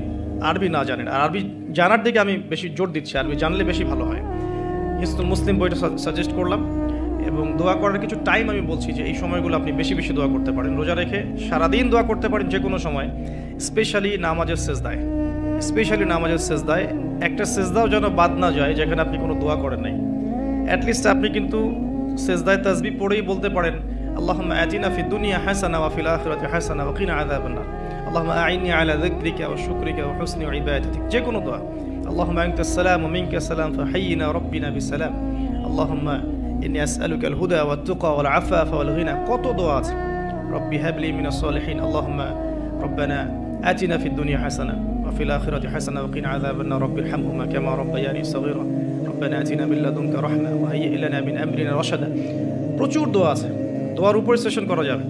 আরবি না জানেন। আর আরবি জানার দিকে আমি বেশি জোর দিচ্ছি, আরবি জানলে বেশি ভালো হয়। হিসনুল মুসলিম বইটা সাজেস্ট করলাম, এবং দোয়া করার কিছু টাইম আমি বলছি যে এই সময়গুলো আপনি বেশি বেশি দোয়া করতে পারেন। রোজা রেখে সারাদিন দোয়া করতে পারেন যে কোনো সময়, স্পেশালি নামাজের সেজদায় একটা সেজদাও যেন বাদ না যায় যেখানে আপনি কোনো দোয়া করেন নাই। অ্যাটলিস্ট আপনি কিন্তু সেজদায় তাসবিহ পড়েই বলতে পারেন, আল্লাহুম্মা আতিনা ফিদ দুনিয়া হাসানা ওয়া ফিল আখিরাতি হাসানা ওয়া কিনা আযাবান নার, আল্লাহুম্মা আইন্নি আলা যিকরিকা ওয়া শুকরিকা ওয়া হুসনি ইবাদাতিক। যে কোনো দোয়া, আল্লাহুম্মা আনতাস সালাম ওয়া মিনকাস সালাম ফাহাইয়িনা রাব্বিনা বিসসালাম, আল্লাহুম্মা ইন্নী আসআলুকাল হুদা ওয়াত তুকা ওয়াল আফাফা ওয়াল গিনা। কত দোয়া আছে, রব্বি হাবলি মিনাস সালিহিন, আল্লাহুম্মা রব্বানা আতিনা ফিদ দুনিয়া হাসানা ওয়া ফিল আখিরাতি হাসানা ওয়া কিনা আযাবান নার, রব্বি ইরহামহুমা কামা রাব্বায়ানি সাগীরা, রব্বানা আতিনা মিন লাদুনকা রাহমা ওয়া হাইয়্যি লানা মিন আমরিনা রাশাদা। প্রচুর দোয়া আছে, দোয়ার উপরে সেশন করা যাবে।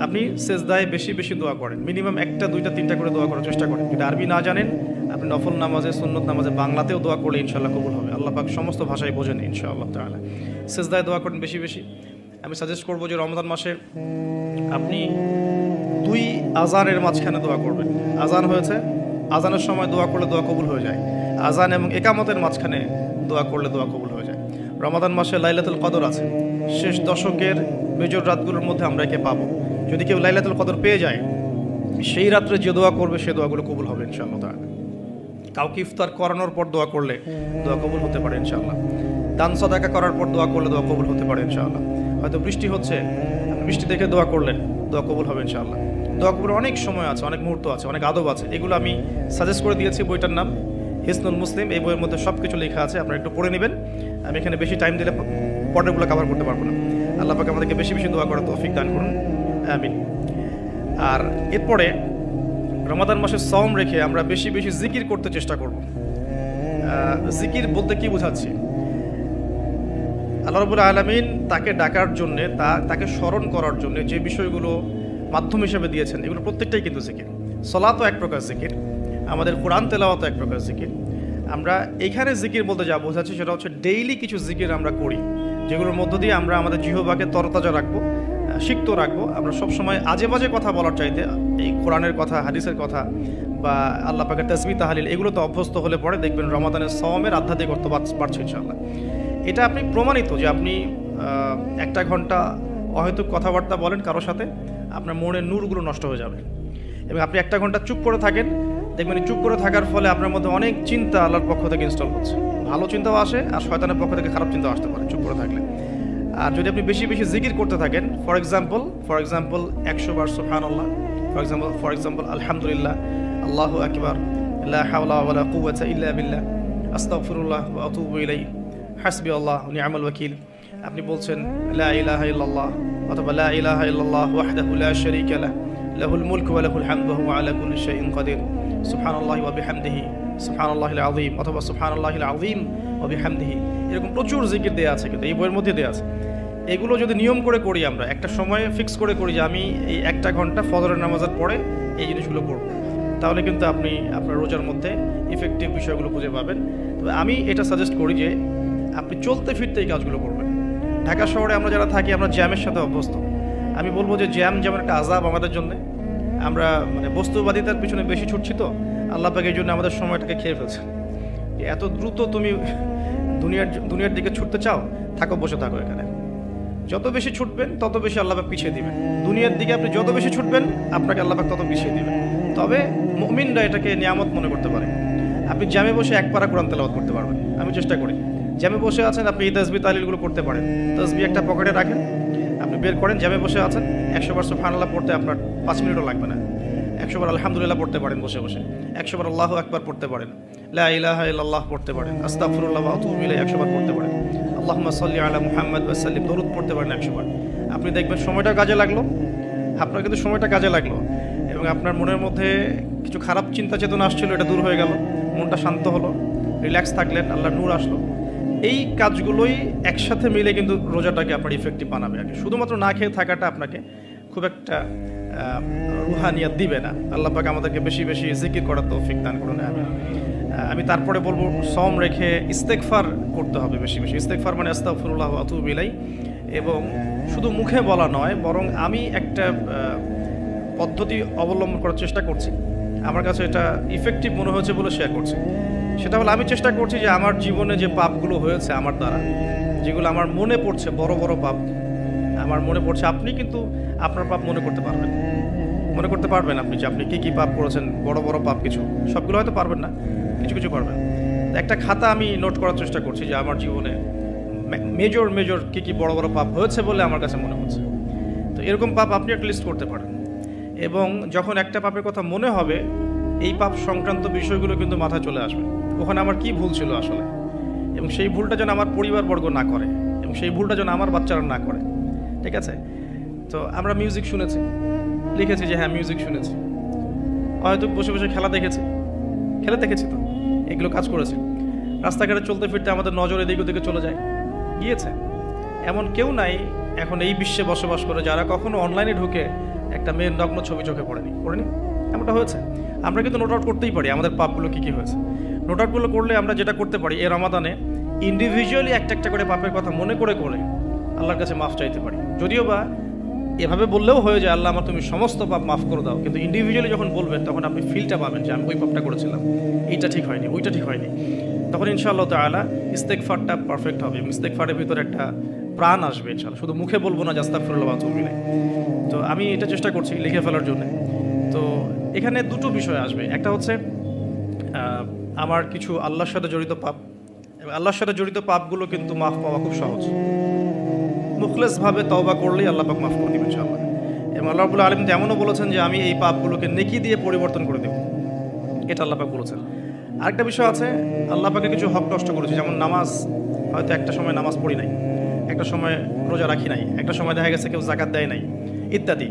আপনি সেজদায় বেশি বেশি দোয়া করেন, মিনিমাম 1টা 2টা 3টা করে দোয়া করার চেষ্টা করেন। যদি আরবি না জানেন, আপনি নফল নামাজে, সুন্নত নামাজে বাংলাতেও দোয়া করলে ইনশাআল্লাহ কবুল হবে। আল্লাহ পাক সমস্ত ভাষায় বোঝেন ইনশাআল্লাহ তাআলা। সেজদায় দোয়া করেন বেশি বেশি। আমি সাজেস্ট করবো যে রমজান মাসে আপনি 2 আজানের মাঝখানে দোয়া করবেন। আজান হয়েছে, আজানের সময় দোয়া করলে দোয়া কবুল হয়ে যায়। আজান এবং একামতের মাঝখানে দোয়া করলে দোয়া কবুল হয়ে যায়। রমাদান মাসে লাইলাতুল কদর আছে, শেষ দশকের মেজর রাতগুলোর মধ্যে আমরা একে পাবো। যদি কেউ লাইলাতুল কদর পেয়ে যায়, সেই রাত্রে যে দোয়া করবে সে দোয়াগুলো কবুল হবে ইনশাআল্লাহ তাআলা। কাউকে ইফতার করানোর পর দোয়া করলে দোয়া কবুল হতে পারে ইনশাআল্লাহ। দান সাদাকা করার পর দোয়া করলে দোয়া কবুল হতে পারে ইনশাআল্লাহ। হয়তো বৃষ্টি হচ্ছে, বৃষ্টি দেখে দোয়া করলেন, দোয়া কবুল হবে ইনশাআল্লাহ। দোয়া কবুলের অনেক সময় আছে, অনেক মুহূর্ত আছে, অনেক আদব আছে। এগুলো আমি সাজেস্ট করে দিয়েছি, বইটার নাম হিসনুল মুসলিম। এই বইয়ের মধ্যে সব কিছু লেখা আছে, আপনারা একটু পড়ে নেবেন। আমি এখানে বেশি টাইম দিলে পর্যায়গুলো কভার করতে পারবো না। আল্লাহ পাক আমাদেরকে বেশি বেশি দোয়া করার তৌফিক দান করুন, আমিন। আর এরপরে রমাদান মাসে সওম রেখে আমরা বেশি বেশি জিকির করতে চেষ্টা করব। জিকির বলতে কি বোঝাচ্ছি? আল্লাহ রাব্বুল আলামিন তাকে ডাকার জন্যে, তাকে স্মরণ করার জন্য যে বিষয়গুলো মাধ্যম হিসেবে দিয়েছেন, এগুলো প্রত্যেকটাই কিন্তু জিকির। সলাতও এক প্রকার জিকির, আমাদের কোরআন তেলাওয়াতও এক প্রকার জিকির। আমরা এইখানে জিকির বলতে যা বোঝাচ্ছি সেটা হচ্ছে ডেইলি কিছু জিকির আমরা করি, যেগুলোর মধ্য দিয়ে আমরা আমাদের জিহ্বাকে তরতাজা রাখবো, সিক্ত রাখবো। আমরা সবসময় আজে বাজে কথা বলার চাইতে এই কোরআনের কথা, হাদিসের কথা বা আল্লাহ পাকের তাসবিহ তাহলিল, এগুলো তো অভ্যস্ত হলে পরে দেখবেন রমাদানের সওমের আধ্যাত্মিকতা বাড়ছে ইনশাআল্লাহ। এটা আপনি প্রমাণিত যে আপনি 1 ঘন্টা অহেতুক কথাবার্তা বলেন কারোর সাথে, আপনার মনের নূরগুলো নষ্ট হয়ে যাবে। এবং আপনি 1 ঘন্টা চুপ করে থাকেন, দেখবেন চুপ করে থাকার ফলে আপনার মধ্যে অনেক চিন্তা আল্লাহর পক্ষ থেকে ইনস্টল হচ্ছে, ভালো চিন্তাও আসে আর শয়তানের পক্ষ থেকে খারাপ চিন্তাও আসতে পারে চুপ করে থাকলে। আর যদি আপনি বেশি বেশি জিকির করতে থাকেন, ফর এক্সাম্পল 100 বার সুবহানাল্লাহ, ফর এক্সাম্পল আলহামদুলিল্লাহ, আল্লাহু আকবার, লা হাওলা ওয়ালা কুওয়াতা ইল্লা বিল্লাহ, আস্তাগফিরুল্লাহ ওয়া আতুবু ইলাইহি, হাসবি আল্লাহ ওয়া নি'মাল ওয়াকিল। আপনি বলছেন লা ইলাহা ইল্লাল্লাহ অথবা লা ইলাহা ইল্লাল্লাহ ওয়াহদাহু লা শারীকা লাহু, লাহুল মুলকু ওয়া লাহুল হামদু ওয়া হুয়া আলা কুল্লি শাইইন কাদির, সুবহানাল্লাহি ওয়া বিহামদিহি, সুবহানাল্লাহিল আযীম অথবা সুবহানাল্লাহিল আযীম ওয়া বিহামদিহি। এরকম প্রচুর জিকির দেয়া আছে, কিন্তু এই বইয়ের মধ্যে দেয়া আছে। এগুলো যদি নিয়ম করে করি, আমরা একটা সময় ফিক্স করে করি যে আমি এই 1 ঘন্টা ফজরের নামাজের পরে এই জিনিসগুলো করব, তাহলে কিন্তু আপনি আপনার রোজার মধ্যে ইফেক্টিভ বিষয়গুলো খুঁজে পাবেন। তবে আমি এটা সাজেস্ট করি যে আপনি চলতে ফিরতে এই কাজগুলো করবেন। ঢাকা শহরে আমরা যারা থাকি, আমরা জ্যামের সাথে অভ্যস্ত। আমি বলবো যে জ্যাম যেমন একটা আযাব আমাদের জন্য, আমরা মানে বস্তুবাদিতার পিছনে বেশি ছুটছি, তো আল্লাহ পাক এই জন্য আমাদের সময়টাকে খেয়ে ফেলছে। এত দ্রুত তুমি দুনিয়ার দিকে ছুটতে চাও, থাকো, বসে থাকো এখানে। যত বেশি ছুটবেন তত বেশি আল্লাহ পাক পিছিয়ে দিবেন। দুনিয়ার দিকে আপনি যত বেশি ছুটবেন, আপনাকে আল্লাহ পাক তত পিছিয়ে দিবেন। তবে মুমিনরা এটাকে নিয়ামত মনে করতে পারে। আপনি জ্যামে বসে 1 পারা কোরআন তেলাওয়াত করতে পারবেন। আমি চেষ্টা করি, জ্যামে বসে আছেন আপনি এই তাসবিহ তাহলিলগুলো করতে পারেন। তাসবিহ একটা পকেটে রাখেন, আপনি বের করেন, জ্যামে বসে আছেন, 100 বার সুবহানাল্লাহ পড়তে আপনার 5 মিনিটও লাগবে না। 100 বার আলহামদুলিল্লাহ পড়তে পারেন বসে বসে, 100 বার আল্লাহু আকবার পড়তে পারেন, লা ইলাহা ইল্লাল্লাহ পড়তে পারেন, আস্তাগফিরুল্লাহ ওয়া আতুবু ইলাইহি 100 বার পড়তে পারেন, আল্লাহুম্মা সাল্লি আলা মুহাম্মাদ ওয়া সাল্লিম দরুদ পড়তে পারেন 100 বার। আপনি দেখবেন সময়টা কাজে লাগলো, আপনার কিন্তু সময়টা কাজে লাগলো, এবং আপনার মনের মধ্যে কিছু খারাপ চিন্তা চেতনা আসছিল, এটা দূর হয়ে গেল, মনটা শান্ত হলো, রিল্যাক্স থাকলেন, আল্লাহর নূর আসলো। এই কাজগুলোই একসাথে মিলে কিন্তু রোজাটাকে আপনার ইফেক্টিভ বানাবে। আর কি শুধুমাত্র না খেয়ে থাকাটা আপনাকে খুব একটা রুহানিয়াত দিবে না। আল্লাহ পাক আমাদেরকে বেশি বেশি জিকির করার তৌফিক দান করুন। আমি তারপরে বলবো সওম রেখে ইস্তেগফার করতে হবে বেশি বেশি। ইস্তেগফার মানে আস্তাগফিরুল্লাহ ওয়া আতুবু ইলাইহি, এবং শুধু মুখে বলা নয়, বরং আমি একটা পদ্ধতি অবলম্বন করার চেষ্টা করছি, আমার কাছে এটা ইফেক্টিভ মনে হয়েছে বলে শেয়ার করছি। সেটা হলো আমি চেষ্টা করছি যে আমার জীবনে যে পাপগুলো হয়েছে আমার দ্বারা, যেগুলো আমার মনে পড়ছে, বড় বড় পাপ আমার মনে পড়ছে, আপনি কিন্তু আপনার পাপ মনে করতে পারবেন আপনি যে আপনি কী পাপ করেছেন, বড় বড় পাপ কিছু, সবগুলো হয়তো পারবেন না, কিছু কিছু পারবেন। একটা খাতা আমি নোট করার চেষ্টা করছি যে আমার জীবনে মেজর কী বড় বড় পাপ হয়েছে বলে আমার কাছে মনে হচ্ছে। তো এরকম পাপ আপনি একটা লিস্ট করতে পারেন, এবং যখন একটা পাপের কথা মনে হবে, এই পাপ সংক্রান্ত বিষয়গুলো কিন্তু মাথায় চলে আসবে, ওখানে আমার কি ভুল ছিল আসলে, এবং সেই ভুলটা যেন আমার পরিবারবর্গ না করে, এবং সেই ভুলটা যেন আমার বাচ্চারা না করে। ঠিক আছে? তো আমরা মিউজিক শুনেছি, লিখেছি যে হ্যাঁ মিউজিক শুনেছি, হয়তো বসে বসে খেলা দেখেছি তো, এগুলো কাজ করেছি। রাস্তাঘাটে চলতে ফিরতে আমাদের নজর এদিক ওদিকে চলে গিয়েছে। এমন কেউ নাই এখন এই বিশ্বে বসবাস করে যারা কখনো অনলাইনে ঢুকে একটা মেয়ের নগ্ন ছবি চোখে পড়েনি। এমনটা হয়েছে। আমরা কিন্তু নোট আউট করতেই পারি আমাদের পাপগুলো কী হয়েছে। নোট আউটগুলো করলে আমরা যেটা করতে পারি, এই রমাদানে ইন্ডিভিজুয়ালি একটা করে পাপের কথা মনে করে আল্লাহর কাছে মাফ চাইতে পারি। যদিও বা এভাবে বললেও হয়ে যায় আল্লাহ আমার তুমি সমস্ত পাপ মাফ করে দাও, কিন্তু ইন্ডিভিজুয়ালি যখন বলবেন তখন আপনি ফিলটা পাবেন যে আমি ওই পাপটা করেছিলাম, এইটা ঠিক হয়নি, ওইটা ঠিক হয়নি। তখন ইনশাআল্লাহ তাআলা ইস্তেগফারটা পারফেক্ট হবে। ইস্তেগফারের ভিতরে একটা প্রাণ আসবে ইনশাআল্লাহ। শুধু মুখে বলবো না যে আস্তাগফিরুল্লাহ ওয়া আতুবু ইলাইহি। তো আমি এটা চেষ্টা করছি লিখে ফেলার জন্য। তো এখানে দুটো বিষয় আসবে। একটা হচ্ছে আমার কিছু আল্লাহর সাথে জড়িত পাপ, এবং আল্লাহর সাথে জড়িত পাপগুলো কিন্তু মাফ পাওয়া খুব সহজ। মুখলেসভাবে তওবা করলেই আল্লাহ পাক মাফ করে দিবেন ইনশাআল্লাহ। এবং আল্লাহ রাব্বুল আলামিন এমনও বলেছেন যে আমি এই পাপগুলোকে নেকি দিয়ে পরিবর্তন করে দেব, এটা আল্লাহ পাক বলেছেন। আরেকটা বিষয় আছে, আল্লাহ পাকের কিছু হক নষ্ট করেছে, যেমন নামাজ, হয়তো একটা সময় নামাজ পড়ি নাই, একটা সময় রোজা রাখি নাই, একটা সময় দেখা গেছে কেউ যাকাত দেয় নাই ইত্যাদি।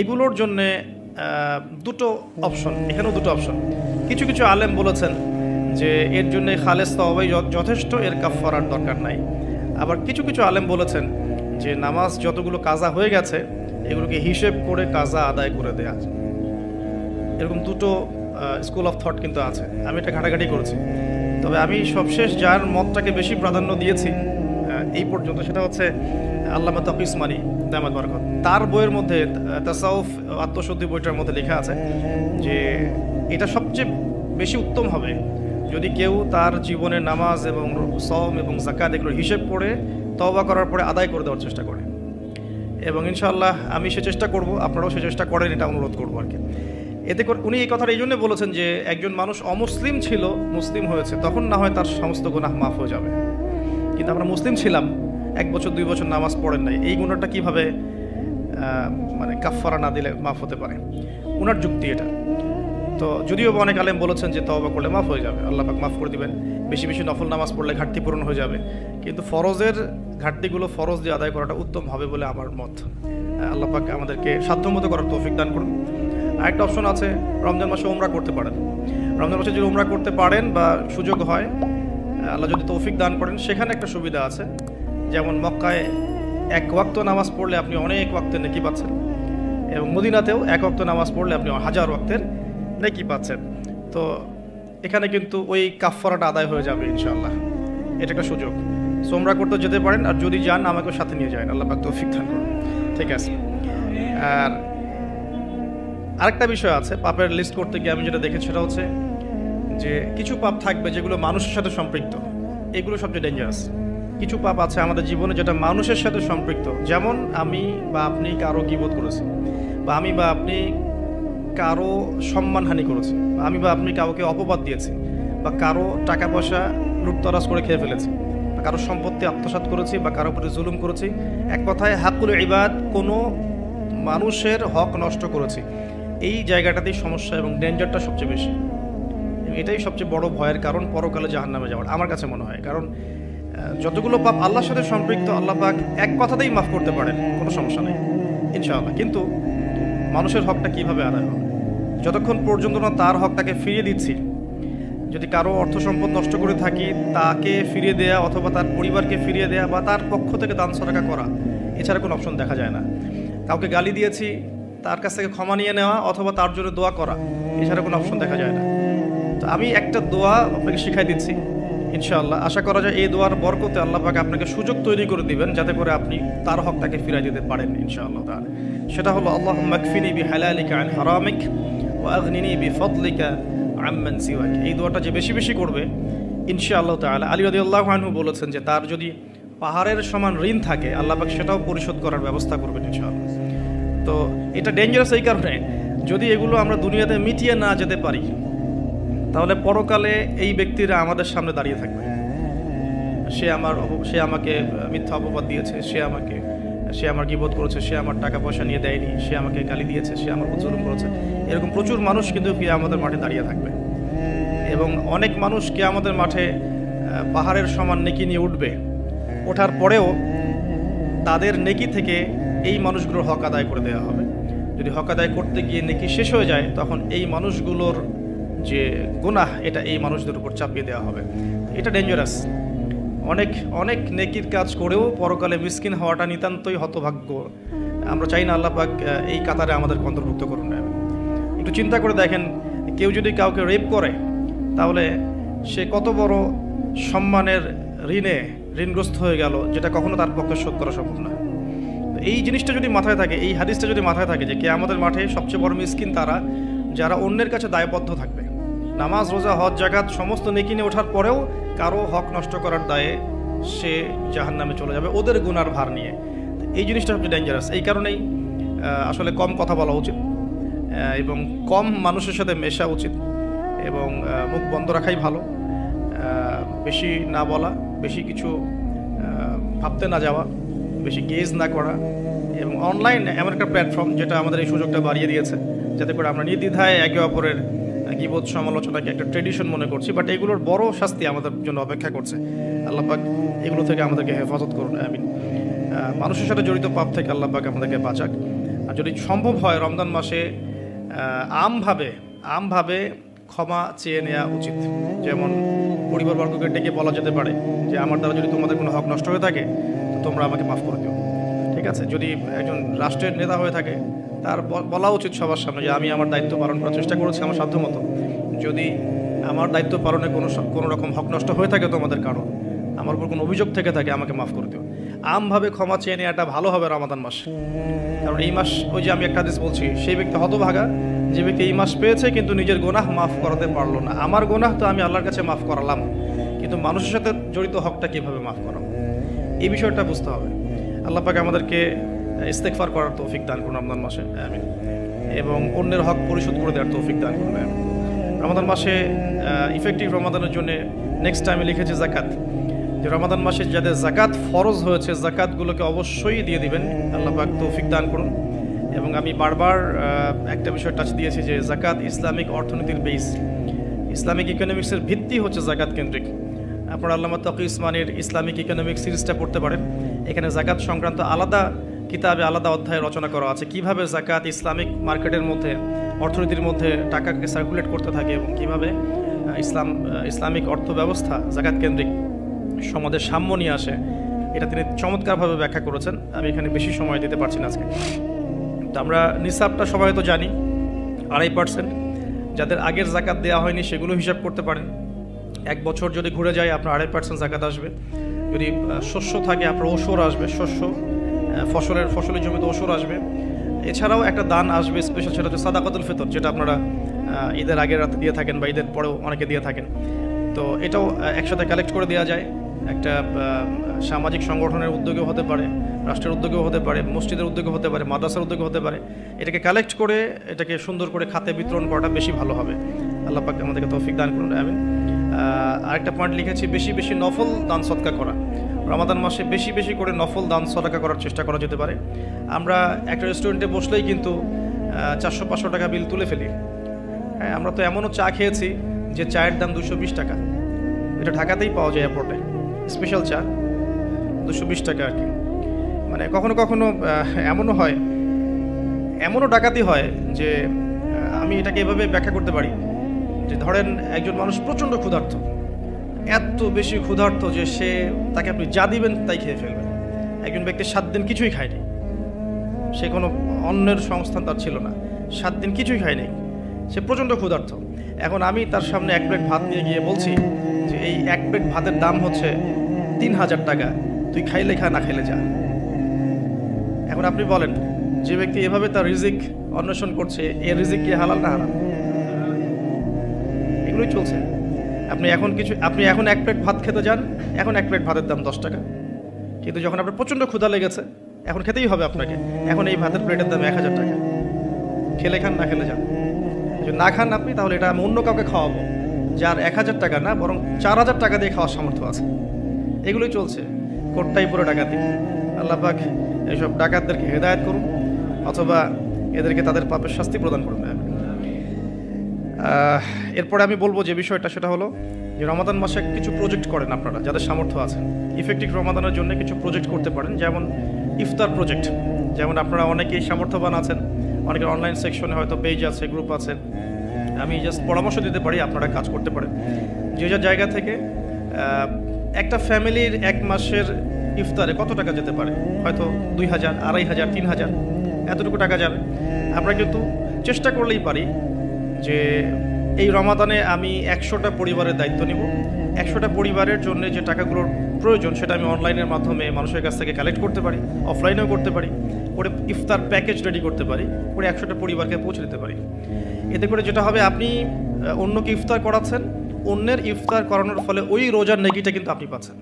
এগুলোর জন্যে দুটো অপশন, এখানেও দুটো অপশন। কিছু কিছু আলেম বলেছেন যে এর জন্য খালেস তওবাই যথেষ্ট, এর কাফফারার দরকার নাই। আবার কিছু কিছু আলেম বলেছেন যে নামাজ যতগুলো কাজা হয়ে গেছে এগুলোকে হিসেব করে কাজা আদায় করে দেয়া। এরকম দুটো স্কুল অফ থট কিন্তু আছে। আমি এটা ঘাটাঘাটি করেছি, তবে আমি সবশেষ যার মতটাকে বেশি প্রাধান্য দিয়েছি এই পর্যন্ত, সেটা হচ্ছে আল্লামা তাকি উসমানী দামাত বারাকাত। তার বইয়ের মধ্যে তাসাউফ আত্মশুদ্ধি বইটার মধ্যে লেখা আছে যে এটা সবচেয়ে বেশি উত্তম হবে যদি কেউ তার জীবনের নামাজ এবং সওম এবং যাকাত এগুলোর হিসেব করে তওবা করার পরে আদায় করে দেওয়ার চেষ্টা করে। এবং ইনশাআল্লাহ আমি সে চেষ্টা করব, আপনারাও সে চেষ্টা করেন, এটা অনুরোধ করবো আর কি। এতে করে উনি এই কথাটা এই জন্য বলেছেন যে একজন মানুষ অমুসলিম ছিল, মুসলিম হয়েছে, তখন না হয় তার সমস্ত গুনাহ মাফ হয়ে যাবে। কিন্তু আমরা মুসলিম ছিলাম, 1 বছর 2 বছর নামাজ পড়েন নাই, এই গুনাহটা কিভাবে মানে কাফফারা না দিলে মাফ হতে পারে? ওনার যুক্তি এটা। তো যদিও অনেক আলেম বলেছেন যে তওবা করলে মাফ হয়ে যাবে, আল্লাহ পাক মাফ করে দিবেন, বেশি বেশি নফল নামাজ পড়লে ঘাটতি পূরণ হয়ে যাবে, কিন্তু ফরজের ঘাটতিগুলো ফরজ দিয়ে আদায় করাটা উত্তম হবে বলে আমার মত। আল্লাহ পাক আমাদেরকে সাধ্যমতো করার তৌফিক দান করুন। আরেকটা অপশন আছে, রমজান মাসে উমরা করতে পারেন। রমজান মাসে যদি উমরা করতে পারেন বা সুযোগ হয়, আল্লাহ যদি তৌফিক দান করেন, সেখানে একটা সুবিধা আছে, যেমন মক্কায় 1 ওয়াক্ত নামাজ পড়লে আপনি অনেক ওয়াক্তের নেকি পাচ্ছেন, এবং মদিনাতেও 1 ওয়াক্ত নামাজ পড়লে আপনি 1000 ওয়াক্তের নেকি পাচ্ছেন। তো এখানে কিন্তু ওই কাফফারাটা আদায় হয়ে যাবে ইনশাআল্লাহ। এটা একটা সুযোগ। সো উমরা করতে যেতে পারেন, আর যদি যান আমাকেও সাথে নিয়ে যান, আল্লাহ পাক তৌফিক দান করুন। ঠিক আছে। আর আরেকটা বিষয় আছে, পাপের লিস্ট করতে গিয়ে আমি যেটা দেখেছি সেটা হচ্ছে যে কিছু পাপ থাকবে যেগুলো মানুষের সাথে সম্পৃক্ত, এগুলো সবচেয়ে ডেঞ্জারাস। কিছু পাপ আছে আমাদের জীবনে যেটা মানুষের সাথে সম্পৃক্ত, যেমন আমি বা আপনি কারো গীবত করেছি, বা আমি বা আপনি কারো সম্মানহানি করেছি, বা আমি বা আপনি কাউকে অপবাদ দিয়েছি, বা কারো টাকা পয়সা লুটতরাজ করে খেয়ে ফেলেছি, বা কারো সম্পত্তি আত্মসাৎ করেছি, বা কারো প্রতি জুলুম করেছি। এক কথায় হাকুল ইবাদ, কোনো মানুষের হক নষ্ট করেছি। এই জায়গাটাতেই সমস্যা এবং ডেঞ্জারটা সবচেয়ে বেশি। এটাই সবচেয়ে বড় ভয়ের কারণ পরকালে জাহান্নামে যাওয়ার, আমার কাছে মনে হয়। কারণ যতগুলো পাপ আল্লাহর সাথে সম্পৃক্ত, আল্লাহ পাক এক কথাতেই মাফ করতে পারেন, কোনো সমস্যা নেই ইনশাআল্লাহ। কিন্তু মানুষের হকটা কিভাবে আদায় হবে? যতক্ষণ পর্যন্ত না তার হক তাকে ফিরিয়ে দিচ্ছি, যদি কারো অর্থ সম্পদ নষ্ট করে থাকি তাকে ফিরিয়ে দেয়া, অথবা তার পরিবারকে ফিরিয়ে দেয়া, বা তার পক্ষ থেকে দান সদকা করা, এছাড়া কোনো অপশন দেখা যায় না। কাউকে গালি দিয়েছি, তার কাছ থেকে ক্ষমা নিয়ে নেওয়া, অথবা তার জন্য দোয়া করা, এছাড়া কোনো অপশন দেখা যায় না। তো আমি একটা দোয়া আপনাকে শিখাই দিচ্ছি ইনশাআল্লাহ। আশা করা যায় এই দোয়ার বরকতে আল্লাহ পাক আপনাকে সুযোগ তৈরি করে দিবেন যাতে করে আপনি তার হক তাকে ফিরিয়ে দিতে পারেন ইনশাআল্লাহ তাআলা। সেটা হলো আল্লাহুম্মা কফিনি বিহালালিকা আন হারামিক ওয়া আগনিনি বিফদলিকা আম্মান সিওয়াক। এই দোয়াটা যে বেশি বেশি করবে ইনশাআল্লাহ তাআলা, আলী রাদিয়াল্লাহু আনহু বলেছেন যে তার যদি পাহাড়ের সমান ঋণ থাকে আল্লাহ পাক সেটাও পরিশোধ করার ব্যবস্থা করবেন ইনশাআল্লাহ। তো এটা ডেঞ্জারাস এই কারণে, যদি এগুলো আমরা দুনিয়াতে মিটিয়ে না যেতে পারি তাহলে পরকালে এই ব্যক্তিরা আমাদের সামনে দাঁড়িয়ে থাকবে। সে আমাকে মিথ্যা অপবাদ দিয়েছে, সে আমার গীবত করেছে, সে আমার টাকা পয়সা নিয়ে দেয়নি, সে আমাকে গালি দিয়েছে, সে আমার উপর জুলুম করেছে। এরকম প্রচুর মানুষ কিন্তু কিয়ামতের মাঠে দাঁড়িয়ে থাকবে, এবং অনেক মানুষ কিয়ামতের মাঠে পাহাড়ের সমান নেকি নিয়ে উঠবে। ওঠার পরেও তাদের নেকি থেকে এই মানুষগুলোর হক আদায় করে দেওয়া হবে। যদি হক আদায় করতে গিয়ে নেকি শেষ হয়ে যায় তখন এই মানুষগুলোর যে গুনাহ এটা এই মানুষদের উপর চাপিয়ে দেওয়া হবে। এটা ডেঞ্জারাস। অনেক অনেক নেকির কাজ করেও পরকালে মিসকিন হওয়াটা নিতান্তই হতভাগ্য। আমরা চাই না আল্লাহ পাক এই কাতারে আমাদের অন্তর্ভুক্ত করুন। একটু চিন্তা করে দেখেন, কেউ যদি কাউকে রেপ করে তাহলে সে কত বড় সম্মানের ঋণগ্রস্ত হয়ে গেল, যেটা কখনো তার পক্ষে শোধ করা সম্ভব না। এই জিনিসটা যদি মাথায় থাকে, এই হাদিসটা যদি মাথায় থাকে যে কিয়ামতের মাঠে সবচেয়ে বড় মিসকিন তারা যারা অন্যের কাছে দায়বদ্ধ থাকবে, নামাজ, রোজা, হজ, জাকাত সমস্ত নেকি নিয়ে ওঠার পরেও কারো হক নষ্ট করার দায়ে সে জাহান্নামে চলে যাবে, ওদের গুনার ভার নিয়ে। এই জিনিসটা সবচেয়ে ডেঞ্জারাস। এই কারণেই আসলে কম কথা বলা উচিত এবং কম মানুষের সাথে মেশা উচিত এবং মুখ বন্ধ রাখাই ভালো। বেশি না বলা, বেশি কিছু ভাবতে না যাওয়া, বেশি গেজ না করা। এবং অনলাইন এমন একটা প্ল্যাটফর্ম যেটা আমাদের এই সুযোগটা বাড়িয়ে দিয়েছে, যাতে করে আমরা নির্দ্বিধায় একে অপরের গীবত সমালোচনাকে একটা ট্রেডিশন মনে করছি, বাট এগুলোর বড় শাস্তি আমাদের জন্য অপেক্ষা করছে। আল্লাহ পাক এগুলো থেকে আমাদেরকে হেফাজত করুন, আমিন। মানুষের সাথে জড়িত পাপ থেকে আল্লাহ পাক আমাদেরকে বাঁচাক। আর যদি সম্ভব হয় রমজান মাসে আমভাবে ক্ষমা চেয়ে নেওয়া উচিত। যেমন পরিবারবর্গকে ডেকে বলা যেতে পারে যে আমার দ্বারা যদি তোমাদের কোনো হক নষ্ট হয়ে থাকে তো তোমরা আমাকে মাফ করে দিও, ঠিক আছে। যদি একজন রাষ্ট্রের নেতা হয়ে থাকে তার বলা উচিত সবার সামনে যে আমি আমার দায়িত্ব পালন করার চেষ্টা করেছি আমার সাধ্যমতো। যদি আমার দায়িত্ব পালনে কোনো রকম হক নষ্ট হয়ে থাকে তোমাদের কারণ, আমার উপর কোনো অভিযোগ থেকে থাকে, আমাকে মাফ করে দিও। আমভাবে ক্ষমা চেয়ে নেওয়াটা ভালো হবে রমাদান মাস। কারণ এই মাস, ওই যে আমি একটা হাদিস বলছি, সেই ব্যক্তি হতভাগা যে ব্যক্তি এই মাস পেয়েছে কিন্তু নিজের গোনাহ মাফ করাতে পারলো না। আমার গোনাহ তো আমি আল্লাহর কাছে মাফ করালাম, কিন্তু মানুষের সাথে জড়িত হকটা কীভাবে মাফ করাম, এই বিষয়টা বুঝতে হবে। আল্লাহ পাক আমাদেরকে ইস্তেগফার করার তৌফিক দান করুন রমজান মাসে, আমিন। এবং অন্যের হক পরিশোধ করে দেওয়ার তৌফিক দান করুন, আমিন। রমাদান মাসে ইফেক্টিভ রমাদানের জন্য নেক্সট টাইমে লিখেছে জাকাত, যে রমাদান মাসে যাদের জাকাত ফরজ হয়েছে জাকাতগুলোকে অবশ্যই দিয়ে দিবেন। আল্লাহ পাক তৌফিক দান করুন। এবং আমি বারবার একটা বিষয় টাচ দিয়েছি যে জাকাত ইসলামিক অর্থনীতির বেস, ইসলামিক ইকোনমিক্সের ভিত্তি হচ্ছে জাকাত কেন্দ্রিক। আপনারা আল্লামা তাকি উসমানীর ইসলামিক ইকোনমিক্স সিরিজটা পড়তে পারেন। এখানে জাকাত সংক্রান্ত আলাদা কিতাবে আলাদা অধ্যায় রচনা করা আছে, কিভাবে জাকাত ইসলামিক মার্কেটের মধ্যে, অর্থনীতির মধ্যে টাকাকে সার্কুলেট করতে থাকে এবং কিভাবে ইসলামিক অর্থ ব্যবস্থা জাকাত কেন্দ্রিক সমাজের সাম্য নিয়ে আসে। এটা তিনি চমৎকারভাবে ব্যাখ্যা করেছেন। আমি এখানে বেশি সময় দিতে পারছি না আজকে। তো আমরা নিসাবটা সবাই তো জানি 2.5%। যাদের আগের জাকাত দেওয়া হয়নি সেগুলো হিসাব করতে পারেন। এক বছর যদি ঘুরে যায় আপনার 2.5% জাকাত আসবে। যদি শস্য থাকে আপনার ওসর আসবে, ফসলের জমিতে ওসর আসবে। এছাড়াও একটা দান আসবে স্পেশাল, সেটা হচ্ছে সাদাকাতুল ফিতর, যেটা আপনারা ঈদের আগের রাতে দিয়ে থাকেন বা ঈদের পরেও অনেকে দিয়ে থাকেন। তো এটাও একসাথে কালেক্ট করে দেওয়া যায়। একটা সামাজিক সংগঠনের উদ্যোগেও হতে পারে, রাষ্ট্রের উদ্যোগেও হতে পারে, মসজিদের উদ্যোগে হতে পারে, মাদ্রাসার উদ্যোগে হতে পারে। এটাকে কালেক্ট করে এটাকে সুন্দর করে খাতে বিতরণ করাটা বেশি ভালো হবে। আল্লাহ পাক আমাদেরকে তৌফিক দান করুন, আমিন। আরেকটা পয়েন্ট লিখেছি, বেশি বেশি নফল দান সদকা করা। রমাদান মাসে বেশি বেশি করে নফল দান সদকা করার চেষ্টা করা যেতে পারে। আমরা একটা রেস্টুরেন্টে বসলেই কিন্তু 400-500 টাকা বিল তুলে ফেলি। হ্যাঁ, আমরা তো এমনও চা খেয়েছি যে চায়ের দাম 220 টাকা। এটা ঢাকাতেই পাওয়া যায় এয়ারপোর্টে, স্পেশাল চা 220 টাকা আর কি। মানে কখনো কখনো এমনও হয়, এমনও ডাকাতি হয় যে আমি এটাকে এভাবে ব্যাখ্যা করতে পারি যে ধরেন একজন মানুষ প্রচণ্ড ক্ষুধার্ত, এত বেশি ক্ষুধার্ত যে তাকে আপনি যা দিবেন তাই খেয়ে ফেলবেন। একজন ব্যক্তি 7 দিন কিছুই খায়নি, সে কোনো অন্যের সংস্থান তার ছিল না, 7 দিন কিছুই খায়নি, সে প্রচণ্ড ক্ষুধার্ত। এখন আমি তার সামনে 1 প্লেট ভাত নিয়ে গিয়ে বলছি যে এই 1 প্লেট ভাতের দাম হচ্ছে 3000 টাকা, তুই খাইলে খা, না খাইলে যা। এখন আপনি বলেন, যে ব্যক্তি এভাবে তার রিজিক অন্বেষণ করছে, এর রিজিক কি হালাল না হারাম? এগুলোই চলছে। আপনি এখন 1 প্লেট ভাত খেতে যান, এখন 1 প্লেট ভাতের দাম 10 টাকা। কিন্তু যখন আপনার প্রচণ্ড ক্ষুধা লেগেছে, এখন খেতেই হবে আপনাকে, এখন এই ভাতের প্লেটের দাম 1000 টাকা। খেলে খান, না খেলে যান। যদি না খান আপনি, তাহলে এটা আমি অন্য কাউকে খাওয়াবো যার 1000 টাকা না বরং 4000 টাকা দিয়ে খাওয়ার সামর্থ্য আছে। এগুলোই চলছে, কোটটাই পুরো ডাকাতি। আল্লাহ পাক এইসব ডাকাতদেরকে হেদায়েত করুন, অথবা এদেরকে তাদের পাপের শাস্তি প্রদান করুন। এরপরে আমি বলবো যে বিষয়টা, সেটা হলো যে রমাদান মাসে কিছু প্রজেক্ট করেন আপনারা যাদের সামর্থ্য আছে। ইফেক্টিভ রমাদানের জন্য কিছু প্রজেক্ট করতে পারেন, যেমন ইফতার প্রজেক্ট। যেমন আপনারা অনেকেই সামর্থ্যবান আছেন, অনেকের অনলাইন সেকশনে হয়তো পেজ আছে, গ্রুপ আছে। আমি জাস্ট পরামর্শ দিতে পারি, আপনারা কাজ করতে পারেন। যে যার জায়গা থেকে একটা ফ্যামিলির 1 মাসের ইফতারে কত টাকা যেতে পারে? হয়তো 2000, 2500, 3000, এতটুকু টাকা যাবে। আমরা কিন্তু চেষ্টা করলেই পারি যে এই রমাদানে আমি 100টা পরিবারের দায়িত্ব নিব, 100টা পরিবারের জন্য যে টাকাগুলোর প্রয়োজন সেটা আমি অনলাইনের মাধ্যমে মানুষের কাছ থেকে কালেক্ট করতে পারি, অফলাইনেও করতে পারি, করে ইফতার প্যাকেজ রেডি করতে পারি, করে 100টা পরিবারকে পৌঁছে দিতে পারি। এতে করে যেটা হবে, আপনি অন্যকে ইফতার করাচ্ছেন, অন্যের ইফতার করানোর ফলে ওই রোজার নেকিটা কিন্তু আপনি পাচ্ছেন।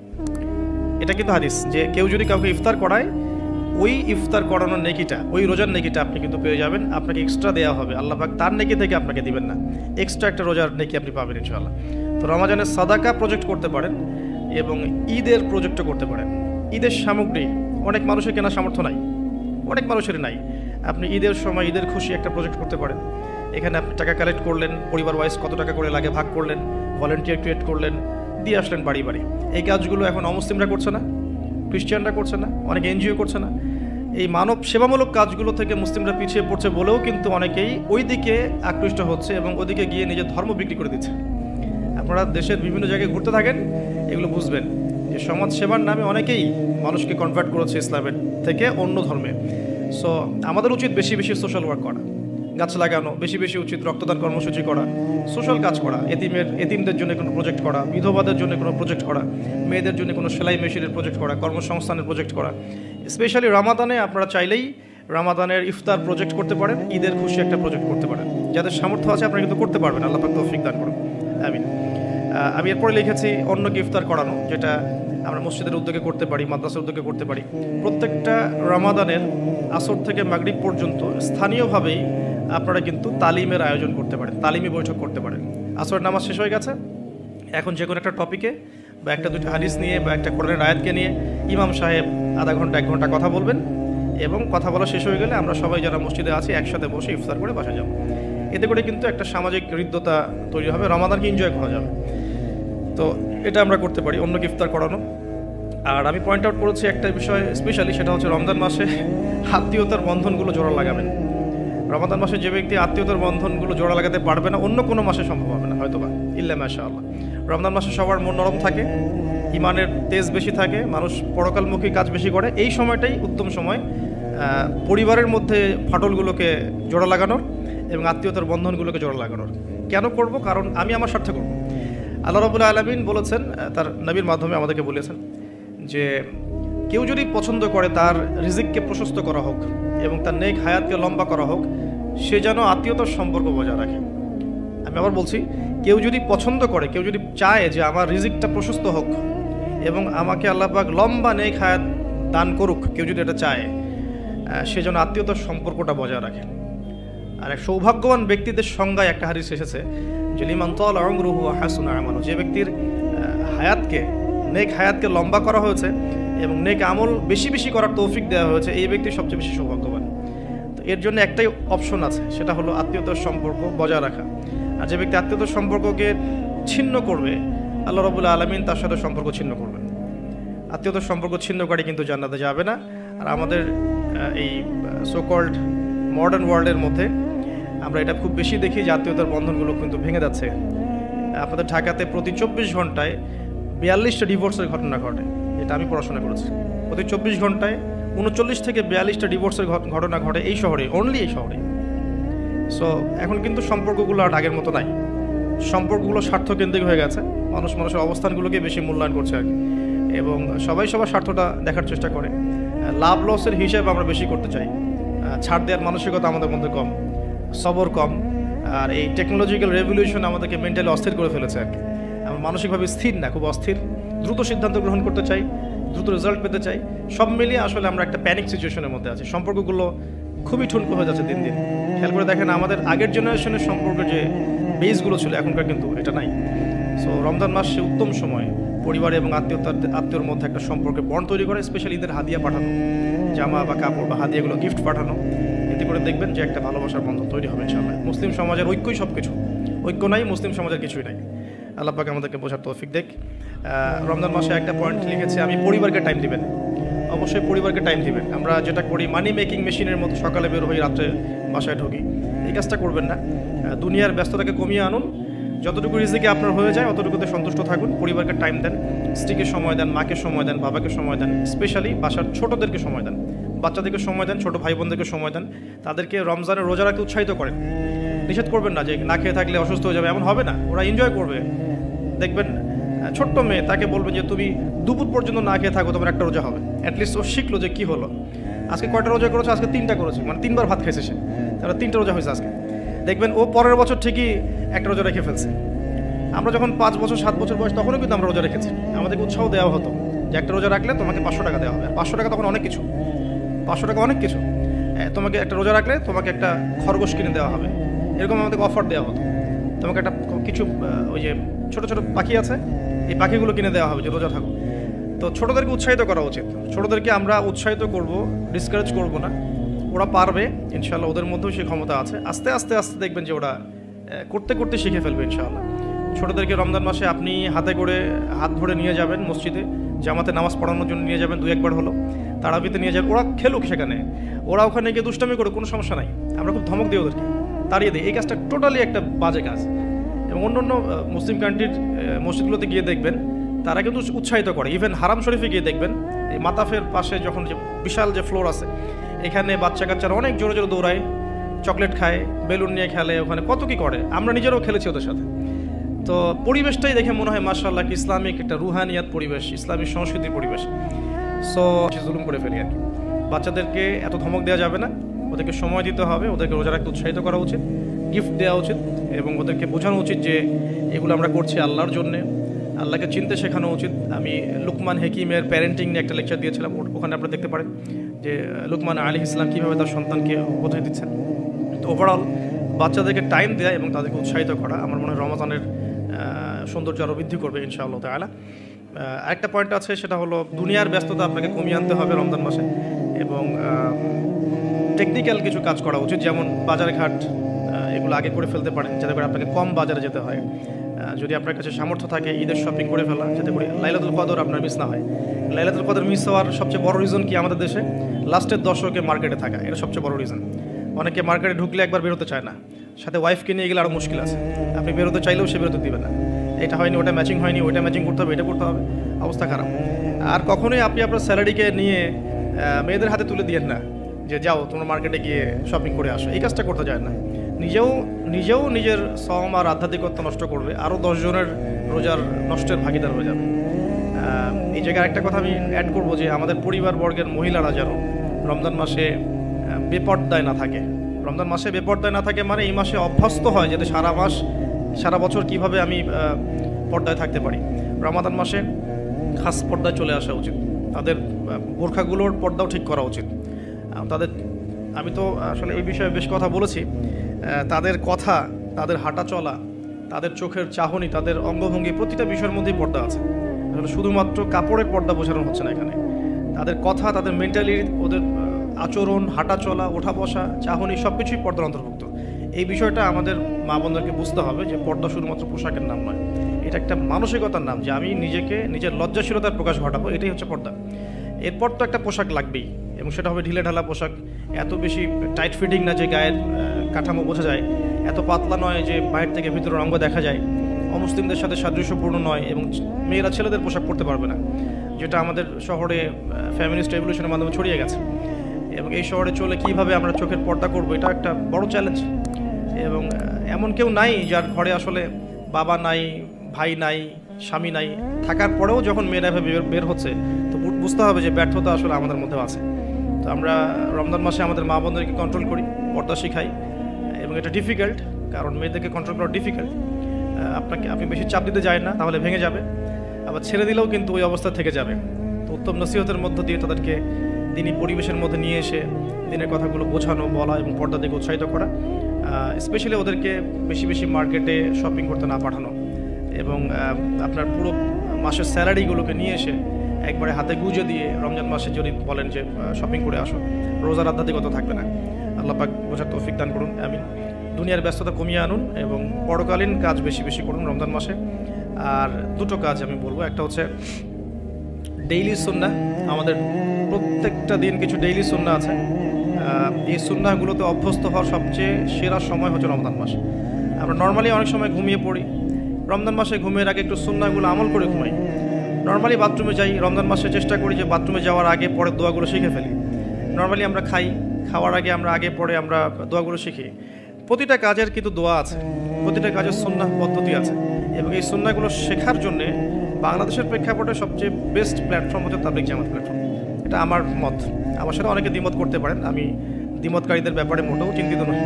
এটা কিন্তু হাদিস, যে কেউ যদি কাউকে ইফতার করায়, ওই ইফতার করানোর নেকিটা, ওই রোজার নেকিটা আপনি কিন্তু পেয়ে যাবেন। আপনাকে এক্সট্রা দেওয়া হবে, আল্লাহ পাক তার নেকি থেকে আপনাকে দিবেন না, এক্সট্রা একটা রোজার নেকি আপনি পাবেন ইনশাআল্লাহ। তো রমাজানের সাদাকা প্রজেক্ট করতে পারেন এবং ঈদের প্রজেক্টও করতে পারেন। ঈদের সামগ্রী অনেক মানুষের কেনা সামর্থ্য নাই, অনেক মানুষেরই নাই। আপনি ঈদের সময় ঈদের খুশি একটা প্রজেক্ট করতে পারেন। এখানে আপনি টাকা কালেক্ট করলেন, পরিবার ওয়াইজ কত টাকা করে লাগে ভাগ করলেন, ভলেন্টিয়ার ক্রিয়েট করলেন, দিয়ে আসলেন বাড়ি বাড়ি। এই কাজগুলো এখন অমুসলিমরা করছে না, খ্রিস্টানরা করছে না, অনেক এনজিও করছে না। এই মানব সেবামূলক কাজগুলো থেকে মুসলিমরা পিছিয়ে পড়ছে বলেও কিন্তু অনেকেই ওই দিকে আকৃষ্ট হচ্ছে এবং ওদিকে গিয়ে নিজের ধর্ম বিক্রি করে দিচ্ছে। আপনারা দেশের বিভিন্ন জায়গায় ঘুরতে থাকেন, এগুলো বুঝবেন যে সমাজ সেবার নামে অনেকেই মানুষকে কনভার্ট করেছে ইসলামের থেকে অন্য ধর্মে। সো আমাদের উচিত বেশি বেশি সোশ্যাল ওয়ার্ক করা, গাছ লাগানো, বেশি বেশি উচিত রক্তদান কর্মসূচি করা, সোশ্যাল কাজ করা, এতিমদের জন্য কোনো প্রজেক্ট করা, বিধবাদের জন্য কোনো প্রজেক্ট করা, মেয়েদের জন্য কোনো সেলাই মেশিনের প্রজেক্ট করা, কর্মসংস্থানের প্রজেক্ট করা। স্পেশালি রামাদানে আপনারা চাইলেই রামাদানের ইফতার প্রজেক্ট করতে পারেন, ঈদের খুশি একটা প্রজেক্ট করতে পারেন। যাদের সামর্থ্য আছে আপনারা কিন্তু করতে পারবেন, আল্লাহ পাক তৌফিক দান করুন, আমিন। আমি এরপরে লিখেছি অন্যকে ইফতার করানো, যেটা আমরা মসজিদের উদ্যোগে করতে পারি, মাদ্রাসার উদ্যোগে করতে পারি। প্রত্যেকটা রামাদানের আসর থেকে মাগরিব পর্যন্ত স্থানীয়ভাবেই আপনারা কিন্তু তালিমের আয়োজন করতে পারেন, তালিমি বৈঠক করতে পারেন। আসরের নামাজ শেষ হয়ে গেছে, এখন যে কোনো একটা টপিকে বা একটা দুটো হাদিস নিয়ে বা একটা কোরআনের আয়াতকে নিয়ে ইমাম সাহেব আধা ঘন্টা 1 ঘন্টা কথা বলবেন, এবং কথা বলা শেষ হয়ে গেলে আমরা সবাই যারা মসজিদে আছি একসাথে বসে ইফতার করে বাসায় যাব। এতে করে কিন্তু একটা সামাজিক হৃদ্যতা তৈরি হবে, রমাদানকে এনজয় করা যাবে। তো এটা আমরা করতে পারি, অন্যকে ইফতার করানো। আর আমি পয়েন্ট আউট করেছি একটা বিষয় স্পেশালি, সেটা হচ্ছে রমজান মাসে আত্মীয়তার বন্ধনগুলো জোড়া লাগাবেন। রমাদান মাসে যে ব্যক্তি আত্মীয়তার বন্ধনগুলো জোড়া লাগাতে পারবে না, অন্য কোনো মাসে সম্ভব হবে না হয়তোবা, ইল্লা মাশাআল্লাহ। রমজান মাসে সবার মন নরম থাকে, ইমানের তেজ বেশি থাকে, মানুষ পরকালমুখী কাজ বেশি করে। এই সময়টাই উত্তম সময় পরিবারের মধ্যে ফাটলগুলোকে জোড়া লাগানোর এবং আত্মীয়তার বন্ধনগুলোকে জোড়া লাগানোর। কেন করব? কারণ আমি আমার স্বার্থে করব। আল্লাহ রাব্বুল আলামিন বলেছেন, তার নবীর মাধ্যমে আমাদেরকে বলেছেন যে কেউ যদি পছন্দ করে তার রিজিককে প্রশস্ত করা হোক এবং তার নেক হায়াতকে লম্বা করা হোক, সে যেন আত্মীয়তার সম্পর্ক বজায় রাখে। আমি আবার বলছি, কেউ যদি পছন্দ করে, কেউ যদি চায় যে আমার রিজিকটা প্রশস্ত হোক এবং আমাকে আল্লাহ পাক লম্বা নেক হায়াত দান করুক, কেউ যদি এটা চায়, সে যেন আত্মীয়তার সম্পর্কটা বজায় রাখে। আর এক সৌভাগ্যবান ব্যক্তিদের সংজ্ঞায় একটা হাদিস এসেছে যে লিমান তালা উমরুহু ওয়া হাসুনা আমালুহু, যে ব্যক্তির হায়াতকে, নেক হায়াতকে লম্বা করা হয়েছে এবং নেক আমল বেশি বেশি করার তৌফিক দেওয়া হয়েছে, এই ব্যক্তি সবচেয়ে বেশি সৌভাগ্যবান। তো এর জন্য একটাই অপশন আছে, সেটা হলো আত্মীয়তার সম্পর্ক বজায় রাখা। আর যে ব্যক্তি আত্মীয়তার সম্পর্ককে ছিন্ন করবে, আল্লাহ রাব্বুল আলামিন তার সাথে সম্পর্ক ছিন্ন করবেন। আত্মীয়তার সম্পর্ক ছিন্নকারী কিন্তু জান্নাতে যাবে না। আর আমাদের এই সোকল্ড মডার্ন ওয়ার্ল্ডের মধ্যে আমরা এটা খুব বেশি দেখি যে আত্মীয়তার বন্ধনগুলো কিন্তু ভেঙে যাচ্ছে। আপনাদের ঢাকাতে প্রতি 24 ঘন্টায় 42টা ডিভোর্সের ঘটনা ঘটে, এটা আমি পড়াশোনা করেছি। প্রতি 24 ঘন্টায় 39 থেকে 42টা ডিভোর্সের ঘটনা ঘটে এই শহরে, অনলি এই শহরে। সো এখন কিন্তু সম্পর্কগুলো আর আগের মতো নাই, সম্পর্কগুলো স্বার্থকেন্দ্রিক হয়ে গেছে। মানুষের অবস্থানগুলোকে বেশি মূল্যায়ন করছে আর কি, এবং সবাই সবার স্বার্থটা দেখার চেষ্টা করে। লাভ লসের হিসাব আমরা বেশি করতে চাই, ছাড় দেওয়ার মানসিকতা আমাদের মধ্যে কম, সবর কম। আর এই টেকনোলজিক্যাল রেভলিউশন আমাদেরকে মেন্টালি অস্থির করে ফেলেছে আর কি। আমরা মানসিকভাবে স্থির না, খুব অস্থির, দ্রুত সিদ্ধান্ত গ্রহণ করতে চাই, দ্রুত রেজাল্ট পেতে চাই। সব মিলিয়ে আসলে আমরা একটা প্যানিক সিচুয়েশনের মধ্যে আছি। সম্পর্কগুলো খুবই ঠুনকো হয়ে যাচ্ছে দিন দিন। খেয়াল করে দেখেন, আমাদের আগের জেনারেশনের সম্পর্কের যে বেসগুলো ছিল এখনকার কিন্তু এটা নাই। সো রমজান মাস সে উত্তম সময় পরিবার এবং আত্মীয়র মধ্যে একটা সম্পর্কের বন্ড তৈরি করে, স্পেশালি ঈদের হাদিয়া পাঠানো, জামা বা কাপড় বা হাদিয়াগুলো গিফট পাঠানো। এতে করে দেখবেন যে একটা ভালোবাসার বন্ধন তৈরি হবে ইনশাআল্লাহ। মুসলিম সমাজের ঐক্যই সব কিছু, ঐক্য নাই মুসলিম সমাজের কিছুই নাই। আল্লাহ পাক আমাদেরকে বোঝার তৌফিক দেখ। রমজান মাসে একটা পয়েন্ট লিখেছি আমি, পরিবারকে টাইম দিবেন, অবশ্যই পরিবারকে টাইম দিবেন। আমরা যেটা করি মানি মেকিং মেশিনের মতো সকালে বের হই, রাত্রে বাসায় ঢুকি, এই কাজটা করবেন না। দুনিয়ার ব্যস্ততাকে কমিয়ে আনুন, যতটুকু রিজিকে আপনার হয়ে যায় অতটুকুতে সন্তুষ্ট থাকুন। পরিবারকে টাইম দেন, স্ত্রীকে সময় দেন, মাকে সময় দেন, বাবাকে সময় দেন, স্পেশালি বাসার ছোটদেরকে সময় দেন, বাচ্চাদেরকে সময় দেন, ছোট ভাই বোনদেরকে সময় দেন। তাদেরকে রমজানের রোজা রাখতে উৎসাহিত করেন। নিষেধ করবেন না যে না খেয়ে থাকলে অসুস্থ হয়ে যাবে, এমন হবে না। ওরা এনজয় করবে, দেখবেন ছোট্ট মেয়ে, তাকে বলবেন যে তুমি দুপুর পর্যন্ত না খেয়ে থাকো, তোমার একটা রোজা হবে। অ্যাটলিস্ট ও শিখলো যে কী হলো, আজকে কয়টা রোজা করেছে, আজকে 3টা করেছে, মানে 3বার ভাত খাইছে সে, তাহলে 3টা রোজা হয়েছে আজকে। দেখবেন ও পরের বছর ঠিকই একটা রোজা রেখে ফেলছে। আমরা যখন 5 বছর 7 বছর বয়স, তখনও কিন্তু আমরা রোজা রেখেছি। আমাদেরকে উৎসাহ দেওয়া হতো যে একটা রোজা রাখলে তোমাকে 500 টাকা দেওয়া হবে। আর 500 টাকা তখন অনেক কিছু, 500 টাকা অনেক কিছু। তোমাকে একটা রোজা রাখলে তোমাকে একটা খরগোশ কিনে দেওয়া হবে, এরকম আমাদেরকে অফার দেওয়া হতো। তোমাকে একটা কিছু ওই যে ছোটো ছোটো পাখি আছে, এই পাখিগুলো কিনে দেওয়া হবে যে রোজা থাকো। তো ছোটোদেরকে উৎসাহিত করা উচিত, ছোটোদেরকে আমরা উৎসাহিত করব, ডিসকারেজ করব না। ওরা পারবে ইনশাআল্লাহ, ওদের মধ্যেও সেই ক্ষমতা আছে। আস্তে আস্তে আস্তে দেখবেন যে ওরা করতে করতে শিখে ফেলবে ইনশাআল্লাহ। ছোটোদেরকে রমজান মাসে আপনি হাতে করে হাত ধরে নিয়ে যাবেন মসজিদে, জামাতে নামাজ পড়ানোর জন্য নিয়ে যাবেন, 2-1 বার হলো তারাবিতে নিয়ে যাবেন। ওরা খেলুক সেখানে, ওরা ওখানে গিয়ে দুষ্টামি করে, কোনো সমস্যা নাই। আমরা খুব ধমক দিই ওদেরকে, তাড়িয়ে দিই। এই কাজটা টোটালি একটা বাজে কাজ। এবং অন্য অন্য মুসলিম কান্ট্রির মসজিদগুলোতে গিয়ে দেখবেন তারা কিন্তু উৎসাহিত করে। ইভেন হারাম শরীফে গিয়ে দেখবেন এই মাতাফের পাশে যখন যে বিশাল যে ফ্লোর আছে, এখানে বাচ্চা কাচ্চারা অনেক জোরে জোরে দৌড়ায়, চকলেট খায়, বেলুন নিয়ে খেলে, ওখানে কত কি করে। আমরা নিজেরাও খেলেছি ওদের সাথে। তো পরিবেশটাই দেখে মনে হয় মাশাআল্লাহ কি ইসলামিক একটা রুহানিয়াত পরিবেশ, ইসলামিক সংস্কৃতির পরিবেশ। সো জুলুম করে ফেলি আর কি। বাচ্চাদেরকে এত ধমক দেওয়া যাবে না, ওদেরকে সময় দিতে হবে, ওদেরকে রোজা রাখতে উৎসাহিত করা উচিত, গিফট দেওয়া উচিত, এবং ওদেরকে বোঝানো উচিত যে এগুলো আমরা করছি আল্লাহর জন্যে, আল্লাহকে চিনতে শেখানো উচিত। আমি লুকমান হাকিমের প্যারেন্টিং নিয়ে একটা লেকচার দিয়েছিলাম, ওখানে আপনারা দেখতে পারেন যে লুকমান আলাইহিস সালাম কীভাবে তার সন্তানকে উপদেশ দিচ্ছেন। তো ওভারঅল বাচ্চাদেরকে টাইম দেওয়া এবং তাদেরকে উৎসাহিত করা আমার মনে হয় রমজানের সৌন্দর্য আরও বৃদ্ধি করবে ইনশাআল্লাহ তাআলা। আরেকটা পয়েন্ট আছে, সেটা হলো দুনিয়ার ব্যস্ততা আপনাকে কমিয়ে আনতে হবে রমজান মাসে, এবং টেকনিক্যাল কিছু কাজ করা উচিত, যেমন বাজার ঘাট এগুলো আগে করে ফেলতে পারেন, যাতে করে আপনাকে কম বাজারে যেতে হয়। যদি আপনার কাছে সামর্থ্য থাকে ঈদের শপিং করে ফেলা, যাতে করে লাইলাতুল কদর আপনার মিস না হয়। লাইলাতুল কদর মিস হওয়ার সবচেয়ে বড় রিজন কি আমাদের দেশে? লাস্টের দশকে মার্কেটে থাকা, এটা সবচেয়ে বড় রিজন। অনেকে মার্কেটে ঢুকলে একবার বেরোতে চায় না, সাথে ওয়াইফকে নিয়ে গেলে আরও মুশকিল আছে। আপনি বেরোতে চাইলেও সে বেরোতে দিবে না, এটা হয়নি, ওটা ম্যাচিং হয়নি, ওইটা ম্যাচিং করতে হবে, এটা করতে হবে, অবস্থা খারাপ। আর কখনোই আপনি আপনার স্যালারিকে নিয়ে মেয়েদের হাতে তুলে দিয়েন না যে যাও তোমরা মার্কেটে গিয়ে শপিং করে আসো, এই কাজটা করতে যায় না। নিজেও নিজের শ্রম আর আধ্যাত্মিকতা নষ্ট করবে, আরও 10 জনের রোজার নষ্টের ভাগিদার হয়ে যাবে। এই জায়গায় একটা কথা আমি অ্যাড করবো যে আমাদের পরিবারবর্গের মহিলারা যেন রমজান মাসে বেপর্দায় না থাকে। রমজান মাসে বেপর্দায় না থাকে মানে এই মাসে অভ্যস্ত হয় যাতে সারা বছর কিভাবে আমি পর্দায় থাকতে পারি। রমাদান মাসে খাস পর্দায় চলে আসা উচিত, তাদের বোরখাগুলোর পর্দাও ঠিক করা উচিত। আমি তো আসলে এই বিষয়ে বেশ কথা বলেছি। তাদের কথা, তাদের হাঁটা চলা, তাদের চোখের চাহনি, তাদের অঙ্গভঙ্গি, প্রতিটা বিষয়ের মধ্যেই পর্দা আছে। শুধুমাত্র কাপড়ের পর্দা বোঝানো হচ্ছে না এখানে। তাদের কথা, তাদের মেন্টালিটি, ওদের আচরণ, হাঁটা চলা, ওঠা বসা, চাহনি, সব কিছুই পর্দার অন্তর্ভুক্ত। এই বিষয়টা আমাদের মা বোনদেরকে বুঝতে হবে যে পর্দা শুধুমাত্র পোশাকের নাম নয়, এটা একটা মানসিকতার নাম, যে আমি নিজেকে নিজের লজ্জাশীলতার প্রকাশ ঘটাবো, এটাই হচ্ছে পর্দা। এরপর তো একটা পোশাক লাগবেই, এবং সেটা হবে ঢিলে ঢালা পোশাক, এত বেশি টাইট ফিটিং না যে গায়ের কাঠামো বোঝা যায়, এত পাতলা নয় যে বাইরে থেকে ভিতরের অঙ্গ দেখা যায়, অমুসলিমদের সাথে সাদৃশ্যপূর্ণ নয়, এবং মেয়েরা ছেলেদের পোশাক পরতে পারবে না, যেটা আমাদের শহরে ফ্যামিলিস্ট রেভলিউশনের মাধ্যমে ছড়িয়ে গেছে। এবং এই শহরে চলে কীভাবে আমরা চোখের পর্দা করবো, এটা একটা বড় চ্যালেঞ্জ। এবং এমন কেউ নাই যার ঘরে আসলে বাবা নাই, ভাই নাই, স্বামী নাই, থাকার পরেও যখন মেয়েরা বের হচ্ছে, তো বুঝতে হবে যে ব্যর্থতা আসলে আমাদের মধ্যেও আছে। তো আমরা রমজান মাসে আমাদের মা বোনদেরকে কন্ট্রোল করি, পর্দা শিখাই, এবং এটা ডিফিকাল্ট, কারণ মেয়েদেরকে কন্ট্রোল করা ডিফিকাল্ট। আপনি বেশি চাপ দিতে যায় না, তাহলে ভেঙে যাবে, আবার ছেড়ে দিলেও কিন্তু ওই অবস্থা থেকে যাবে। তো উত্তম নসিহতের মধ্য দিয়ে তাদেরকে দিনী পরিবেশের মধ্যে নিয়ে এসে দিনের কথাগুলো বোঝানো, বলা এবং পর্দা দিকে উৎসাহিত করা, স্পেশালি ওদেরকে বেশি বেশি মার্কেটে শপিং করতে না পাঠানো, এবং আপনার পুরো মাসের স্যালারিগুলোকে নিয়ে এসে একবারে হাতে গুঁজে দিয়ে রমজান মাসে যদি বলেন যে শপিং করে আসো, রোজার আধ্যাত্মিকতা থাকবে না। আল্লাহ পাক বোঝার তৌফিক দান করুন, আমিন। দুনিয়ার ব্যস্ততা কমিয়ে আনুন এবং পরকালীন কাজ বেশি বেশি করুন রমজান মাসে। আর দুটো কাজ আমি বলবো, একটা হচ্ছে ডেইলি সুন্নাহ। আমাদের প্রত্যেকটা দিন কিছু ডেইলি সুন্নাহ আছে, এই সুন্নাহগুলোতে অভ্যস্ত হওয়ার সবচেয়ে সেরা সময় হচ্ছে রমজান মাস। আমরা নর্মালি অনেক সময় ঘুমিয়ে পড়ি, রমজান মাসে ঘুমের আগে একটু সুন্নাহগুলো আমল করে ঘুমাই। নর্মালি বাথরুমে যাই, রমজান মাসে চেষ্টা করি যে বাথরুমে যাওয়ার আগে পরে দোয়াগুলো শিখে ফেলি। নর্মালি আমরা খাওয়ার আগে আমরা আগে পরে আমরা দোয়াগুলো শিখি। প্রতিটা কাজের কিন্তু দোয়া আছে, প্রতিটা কাজের সুন্নাহ পদ্ধতি আছে, এবং এই সুন্নাহগুলো শেখার জন্যে বাংলাদেশের প্রেক্ষাপটে সবচেয়ে বেস্ট প্ল্যাটফর্ম হচ্ছে তাবলিগ জামাত প্ল্যাটফর্ম। এটা আমার মত। আমার সাথে অনেকে দ্বিমত করতে পারেন, আমি দ্বিমতকারীদের ব্যাপারে মোটেও চিন্তিত নই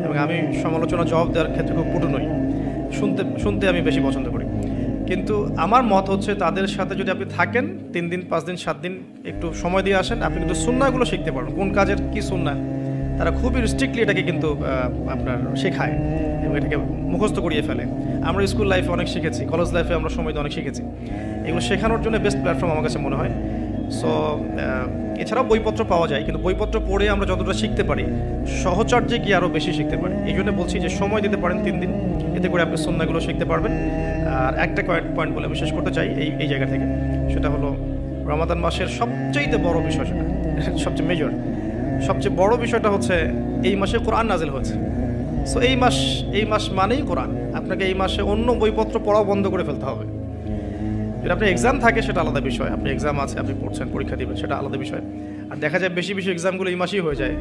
এবং আমি সমালোচনা জবাব দেওয়ার ক্ষেত্রে খুব পটু নই, শুনতে আমি বেশি পছন্দ করি। কিন্তু আমার মত হচ্ছে তাদের সাথে যদি আপনি থাকেন 3 দিন 5 দিন 7 দিন একটু সময় দিয়ে আসেন, আপনি কিন্তু সুন্নাহগুলো শিখতে পারবেন, কোন কাজের কী সুন্নাহ। তারা খুবই স্ট্রিক্টলি এটাকে কিন্তু আপনার শেখায় এবং এটাকে মুখস্থ করিয়ে ফেলে। আমরা স্কুল লাইফে অনেক শিখেছি, কলেজ লাইফে আমরা সময় অনেক শিখেছি। এগুলো শেখানোর জন্য বেস্ট প্ল্যাটফর্ম আমার কাছে মনে হয়। সো এছাড়াও বইপত্র পাওয়া যায়, কিন্তু বইপত্র পড়ে আমরা যতটা শিখতে পারি সহচর্যে কি আরও বেশি শিখতে পারি। এই জন্য বলছি যে সময় দিতে পারেন 3 দিন, এতে করে আপনি সুন্নাহগুলো শিখতে পারবেন। আর একটা পয়েন্ট বলে আমি শেষ করতে চাই এই জায়গা থেকে, সেটা হলো রমাদান মাসের সবচেয়ে বড় বিষয়, সেটা সবচেয়ে মেজর, সবচেয়ে বড় বিষয়টা হচ্ছে এই মাসে কোরআন নাজিল হয়েছে। সো এই মাস মানেই কোরআন। আপনাকে এই মাসে অন্য বইপত্র পড়াও বন্ধ করে ফেলতে হবে। যদি আপনার এক্সাম থাকে সেটা আলাদা বিষয়, আপনি এক্সাম আছে, আপনি পড়ছেন, পরীক্ষা দিবেন, সেটা আলাদা বিষয়। আর দেখা যায় বেশি এক্সামগুলো এই মাসেই হয়ে যায়,